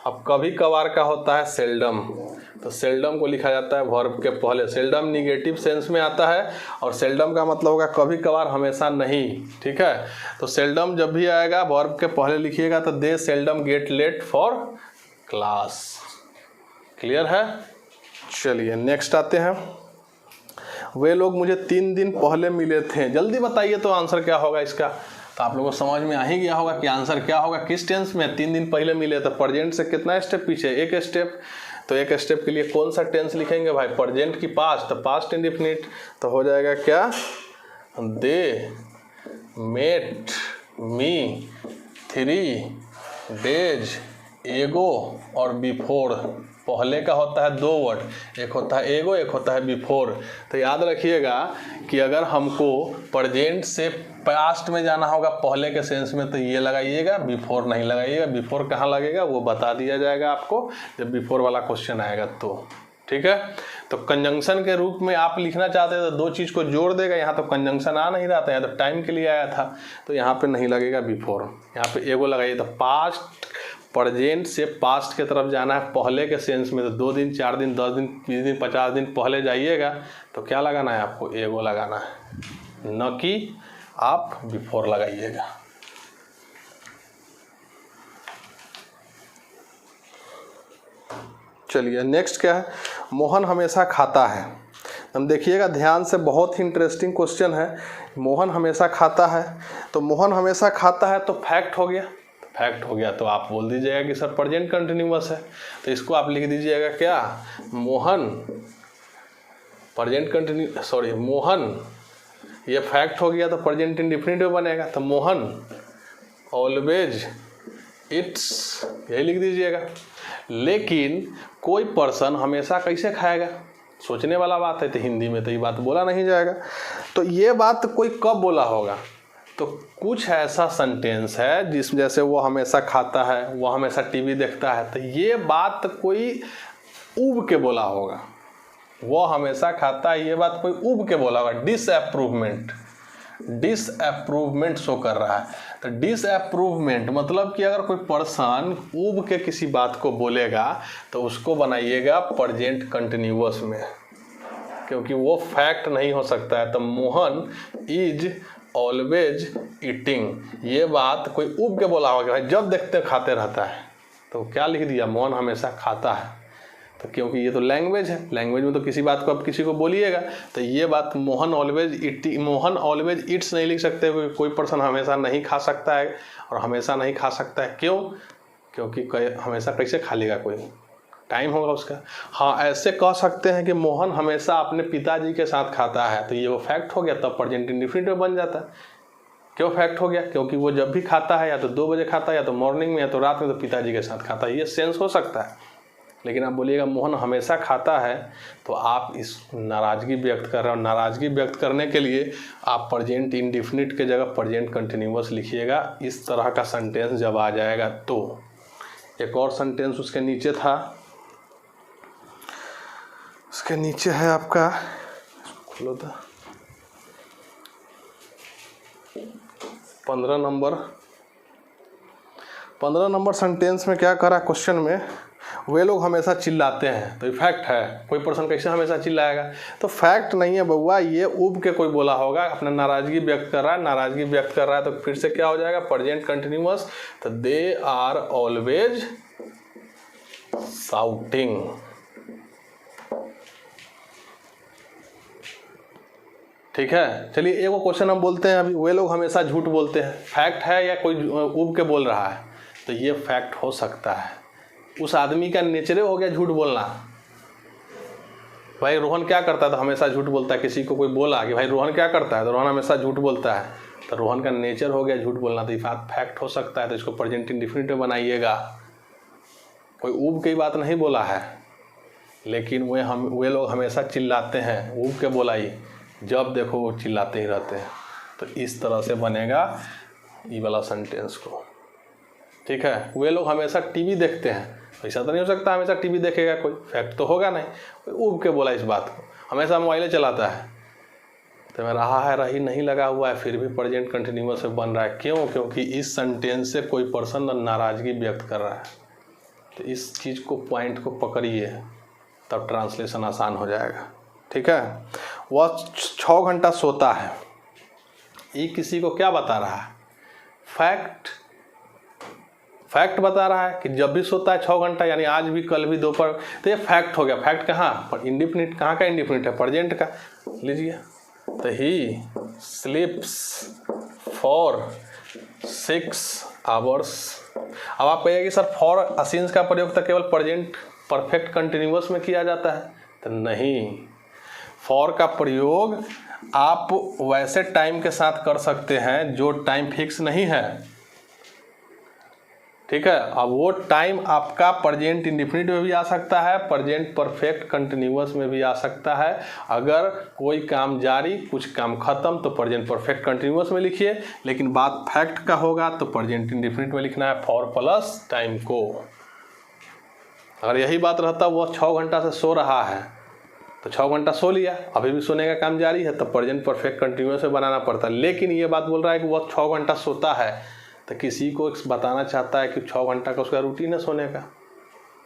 Speaker 1: अब कभी कभार का होता है सेल्डम, तो सेल्डम को लिखा जाता है वर्ब के पहले। सेल्डम निगेटिव सेंस में आता है, और सेल्डम का मतलब होगा कभी कभार, हमेशा नहीं। ठीक है, तो सेल्डम जब भी आएगा वर्ब के पहले लिखिएगा, तो they seldom get late for class. Clear है? चलिए नेक्स्ट आते हैं। वे लोग मुझे 3 दिन पहले मिले थे। जल्दी बताइए तो आंसर क्या होगा इसका? तो आप लोगों को समझ में आ ही गया होगा कि आंसर क्या होगा। किस टेंस में? 3 दिन पहले मिले, तो प्रेजेंट से कितना स्टेप पीछे? 1 स्टेप। तो 1 स्टेप के लिए कौन सा टेंस लिखेंगे भाई? प्रेजेंट की पास्ट, तो पास्ट इंडेफिनिट। तो हो जाएगा क्या? दे मेट मी 3 days एगो और बिफोर। पहले का होता है 2 वर्ड, एक होता है एगो, एक होता है बिफोर। तो याद रखिएगा कि अगर हमको प्रेजेंट से पास्ट में जाना होगा पहले के सेंस में, तो ये लगाइएगा, बिफोर नहीं लगाइएगा। बिफोर कहाँ लगेगा वो बता दिया जाएगा आपको जब बिफोर वाला क्वेश्चन आएगा तो। ठीक है, तो कंजंक्शन के रूप में आप लिखना चाहते हैं तो 2 चीज़ को जोड़ देगा। यहाँ तो कंजंक्शन आ नहीं रहा था, यहाँ तो टाइम के लिए आया था, तो यहाँ पे नहीं लगेगा बिफोर, यहाँ पे एगो लगाइए। तो पास्ट, प्रेजेंट से पास्ट के तरफ जाना है पहले के सेंस में, तो 2 दिन 4 दिन 10 दिन 20 दिन 50 दिन पहले जाइएगा, तो क्या लगाना है आपको? एगो लगाना है, न कि आप बिफोर लगाइएगा। चलिए नेक्स्ट क्या है? मोहन हमेशा खाता है। हम देखिएगा ध्यान से, बहुत ही इंटरेस्टिंग क्वेश्चन है। मोहन हमेशा खाता है, तो मोहन हमेशा खाता है तो फैक्ट हो गया। फैक्ट हो गया तो आप बोल दीजिएगा कि सर प्रेजेंट कंटिन्यूअस है, तो इसको आप लिख दीजिएगा क्या? Mohan present continue, sorry Mohan, ये फैक्ट हो गया तो प्रेजेंट इंडेफिनिट में बनेगा, तो मोहन ऑलवेज इट्स, यही लिख दीजिएगा। लेकिन कोई पर्सन हमेशा कैसे खाएगा? सोचने वाला बात है, तो हिंदी में तो ये बात बोला नहीं जाएगा। तो ये बात कोई कब बोला होगा? तो कुछ ऐसा सेंटेंस है जिस जैसे वो हमेशा खाता है, वो हमेशा टीवी देखता है, तो ये बात कोई ऊब के बोला होगा। वो हमेशा खाता है, ये बात कोई ऊब के बोला होगा। डिसअप्रूवमेंट शो कर रहा है। तो डिसअप्रूवमेंट मतलब कि अगर कोई पर्सन ऊब के किसी बात को बोलेगा तो उसको बनाइएगा प्रेजेंट कंटिन्यूअस में, क्योंकि वो फैक्ट नहीं हो सकता है। तो मोहन इज ऑलवेज ईटिंग, ये बात कोई ऊब के बोला होगा, भाई जब देखते खाते रहता है, तो क्या लिख दिया? मोहन हमेशा खाता है। तो क्योंकि ये तो लैंग्वेज है, लैंग्वेज में तो किसी बात को आप किसी को बोलिएगा, तो ये बात मोहन ऑलवेज ईट्स नहीं लिख सकते, कोई पर्सन हमेशा नहीं खा सकता है, और हमेशा नहीं खा सकता है क्यों? क्योंकि हमेशा कैसे खा लेगा कोई? टाइम होगा उसका। हाँ, ऐसे कह सकते हैं कि मोहन हमेशा अपने पिताजी के साथ खाता है, तो ये वो फैक्ट हो गया, तब प्रेजेंट इंडेफिनिट में बन जाता है। क्यों फैक्ट हो गया? क्योंकि वो जब भी खाता है या तो 2 बजे खाता है, या तो मॉर्निंग में, या तो रात में, तो पिताजी के साथ खाता है, ये सेंस हो सकता है। लेकिन आप बोलिएगा मोहन हमेशा खाता है, तो आप इस नाराज़गी व्यक्त कर रहे हो। नाराज़गी व्यक्त करने के लिए आप प्रेजेंट इंडेफिनिट के जगह प्रेजेंट कंटिन्यूअस लिखिएगा। इस तरह का सेंटेंस जब आ जाएगा तो। एक और सेंटेंस उसके नीचे था, उसके नीचे है आपका, खोलो था 15 नंबर सेंटेंस में क्या करा क्वेश्चन में, वे लोग हमेशा चिल्लाते हैं, तो ये फैक्ट है। कोई पर्सन कैसे हमेशा चिल्लाएगा? तो फैक्ट नहीं है बउआ, ये उब के कोई बोला होगा, अपना नाराज़गी व्यक्त कर रहा है। नाराज़गी व्यक्त कर रहा है तो फिर से क्या हो जाएगा? Present continuous. तो दे आर ऑलवेज शाउटिंग। ठीक है, चलिए एक वो क्वेश्चन हम बोलते हैं अभी, वे लोग हमेशा झूठ बोलते हैं, फैक्ट है या कोई उब के बोल रहा है? तो ये फैक्ट हो सकता है। उस आदमी का नेचर हो गया झूठ बोलना। भाई रोहन क्या करता था? हमेशा झूठ बोलता है। किसी को कोई बोला कि भाई रोहन क्या करता है, तो रोहन हमेशा झूठ बोलता है, तो रोहन का नेचर हो गया झूठ बोलना, तो ये बात फैक्ट हो सकता है। तो इसको प्रेजेंट इंडेफिनिट में बनाइएगा। कोई उब की बात नहीं बोला है, लेकिन वे लोग हमेशा चिल्लाते हैं, उब के बोलाई, जब देखो वो चिल्लाते ही रहते हैं। तो इस तरह से बनेगा ये वाला सेंटेंस को। ठीक है, वे लोग हमेशा टीवी देखते हैं, ऐसा तो नहीं हो सकता हमेशा टीवी देखेगा कोई, फैक्ट तो होगा नहीं। कोई उब के बोला इस बात को, हमेशा मोबाइल चलाता है, तो मैं रहा है रही नहीं लगा हुआ है, फिर भी प्रेजेंट कंटिन्यूअस में बन रहा है। क्यों? क्योंकि इस सेंटेंस से कोई पर्सन नाराज़गी व्यक्त कर रहा है। तो इस चीज़ को, पॉइंट को पकड़िए, तब ट्रांसलेशन आसान हो जाएगा। ठीक है, वह 6 घंटा सोता है, ये किसी को क्या बता रहा है? फैक्ट बता रहा है कि जब भी सोता है 6 घंटा, यानी आज भी, कल भी, दोपहर। तो ये फैक्ट हो गया। फैक्ट कहाँ पर? इंडेफिनिट। कहाँ का इंडेफिनिट है? प्रेजेंट का। लीजिए, तो ही स्लीप्स फॉर 6 आवर्स। अब आप कहिए कि सर फॉर असिंस का प्रयोग तो केवल प्रेजेंट परफेक्ट कंटिन्यूअस में किया जाता है, तो नहीं। फॉर का प्रयोग आप वैसे टाइम के साथ कर सकते हैं जो टाइम फिक्स नहीं है। ठीक है, अब वो टाइम आपका प्रेजेंट इंडेफिनिट में भी आ सकता है, प्रेजेंट परफेक्ट कंटिन्यूअस में भी आ सकता है। अगर कोई काम जारी, कुछ काम खत्म, तो प्रेजेंट परफेक्ट कंटिन्यूअस में लिखिए, लेकिन बात फैक्ट का होगा तो प्रेजेंट इंडेफिनिट में लिखना है, फॉर प्लस टाइम को। अगर यही बात रहता वह 6 घंटा से सो रहा है, तो 6 घंटा सो लिया, अभी भी सोने का काम जारी है, तो प्रेजेंट परफेक्ट कंटिन्यूअस में बनाना पड़ता है। लेकिन ये बात बोल रहा है कि वह 6 घंटा सोता है, तो किसी को बताना चाहता है कि 6 घंटा का उसका रूटीन है सोने का,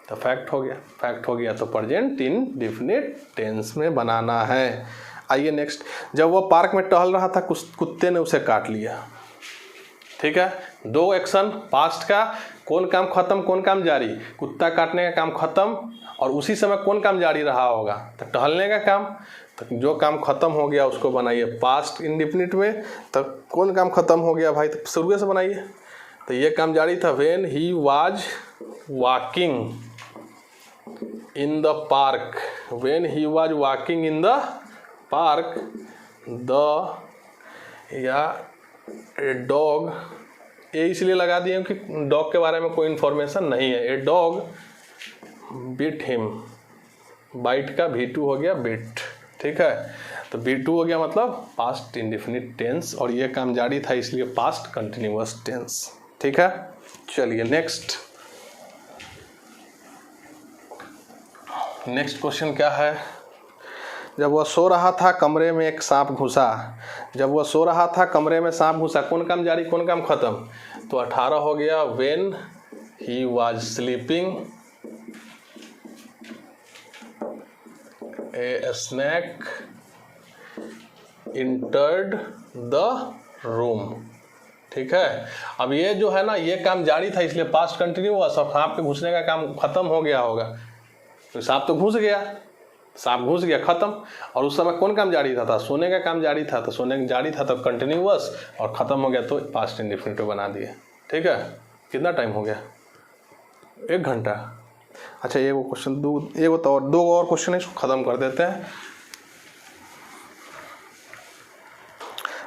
Speaker 1: तो फैक्ट हो गया। फैक्ट हो गया तो प्रेजेंट इंडेफिनिट टेंस में बनाना है। आइए नेक्स्ट, जब वह पार्क में टहल रहा था, कुत्ते ने उसे काट लिया। ठीक है, 2 एक्शन पास्ट का, कौन काम खत्म कौन काम जारी? कुत्ता काटने का काम खत्म, और उसी समय कौन काम जारी रहा होगा? तो टहलने का काम। तो जो काम खत्म हो गया उसको बनाइए पास्ट इंडेफिनिट में। तो कौन काम खत्म हो गया भाई? तो शुरू से बनाइए। तो ये काम जारी था, when he was walking in the park. When he was walking in the park, the या डॉग, ये इसलिए लगा दिए कि डॉग के बारे में कोई इन्फॉर्मेशन नहीं है। A dog beat him, bite का V2 हो गया बिट। ठीक है, तो V2 हो गया मतलब पास्ट इंडेफिनिट टेंस, और ये काम जारी था इसलिए पास्ट कंटिन्यूअस टेंस। ठीक है, चलिए नेक्स्ट क्वेश्चन क्या है? जब वह सो रहा था कमरे में एक सांप घुसा। जब वह सो रहा था कमरे में सांप घुसा, कौन काम जारी कौन काम खत्म? तो 18 हो गया, when he was sleeping A snack entered the room. ठीक है, अब ये जो है ना, ये काम जारी था इसलिए पास्ट कंटिन्यूअस, और सांप के घुसने का काम खत्म हो गया होगा। तो सांप तो घुस गया, खत्म। और उस समय कौन काम जारी था? सोने का काम जारी था, तो सोने का जारी था तो कंटिन्यूअस, और ख़त्म हो गया तो पास्ट इंडेफिनिट बना दिए। ठीक है, कितना टाइम हो गया? 1 घंटा। अच्छा ये वो क्वेश्चन दो और क्वेश्चन है, इसको खत्म कर देते हैं।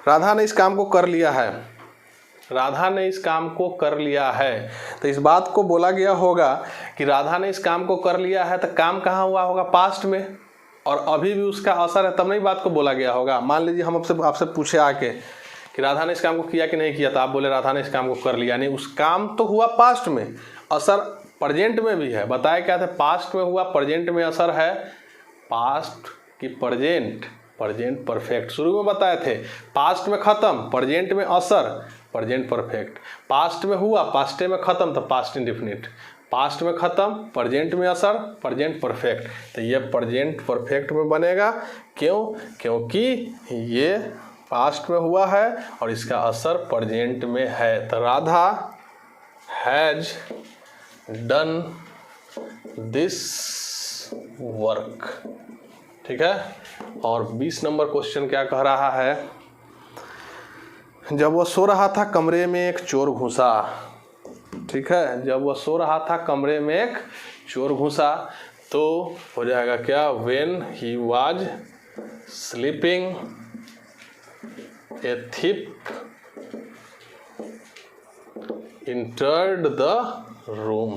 Speaker 1: राधा ने इस काम को कर लिया है, राधा ने इस काम को कर लिया है, तो इस बात को बोला गया होगा कि राधा ने इस काम को कर लिया है, तो काम कहाँ हुआ होगा, पास्ट में, और अभी भी उसका असर है, तब नहीं बात को बोला गया होगा। मान लीजिए हम आपसे पूछे आके कि राधा ने इस काम को किया कि नहीं किया, तो आप बोले राधा ने इस काम को कर लिया, यानी उस काम तो हुआ पास्ट में, असर प्रेजेंट में भी है। बताया क्या था, पास्ट में हुआ, प्रेजेंट में असर है, पास्ट की प्रेजेंट, प्रेजेंट परफेक्ट शुरू में बताए थे, पास्ट में खत्म, प्रेजेंट में असर, प्रेजेंट परफेक्ट, पास्ट में हुआ, पास्टे में खत्म, तो पास्ट इंडेफिनिट, पास्ट में खत्म, प्रेजेंट में असर, प्रेजेंट परफेक्ट, तो ये प्रेजेंट परफेक्ट में बनेगा। क्यों? क्योंकि ये पास्ट में हुआ है और इसका असर प्रेजेंट में है। तो Radha has done this work. ठीक है। और 20 नंबर क्वेश्चन क्या कह रहा है, जब वह सो रहा था कमरे में एक चोर घुसा। ठीक है, जब वह सो रहा था कमरे में एक चोर घुसा, तो हो जाएगा क्या, when he was sleeping A thief entered the room।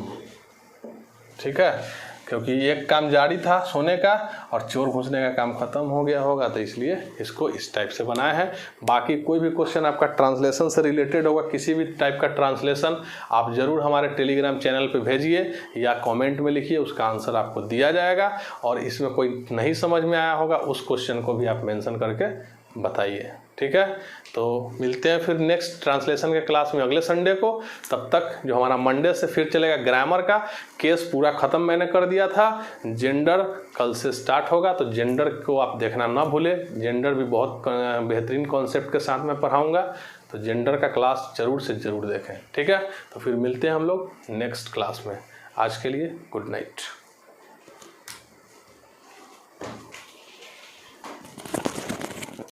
Speaker 1: ठीक है, क्योंकि एक काम जारी था सोने का और चोर घुसने का काम खत्म हो गया होगा, तो इसलिए इसको इस टाइप से बनाया है। बाकी कोई भी क्वेश्चन आपका ट्रांसलेशन से रिलेटेड होगा, किसी भी टाइप का ट्रांसलेशन, आप ज़रूर हमारे टेलीग्राम चैनल पे भेजिए या कमेंट में लिखिए, उसका आंसर आपको दिया जाएगा। और इसमें कोई नहीं समझ में आया होगा, उस क्वेश्चन को भी आप मेंशन करके बताइए। ठीक है, तो मिलते हैं फिर नेक्स्ट ट्रांसलेशन के क्लास में अगले संडे को। तब तक जो हमारा मंडे से फिर चलेगा ग्रामर का केस पूरा ख़त्म मैंने कर दिया था। जेंडर कल से स्टार्ट होगा, तो जेंडर को आप देखना ना भूले, जेंडर भी बहुत बेहतरीन कॉन्सेप्ट के साथ मैं पढ़ाऊँगा, तो जेंडर का क्लास ज़रूर से ज़रूर देखें। ठीक है, तो फिर मिलते हैं हम लोग नेक्स्ट क्लास में। आज के लिए गुड नाइट।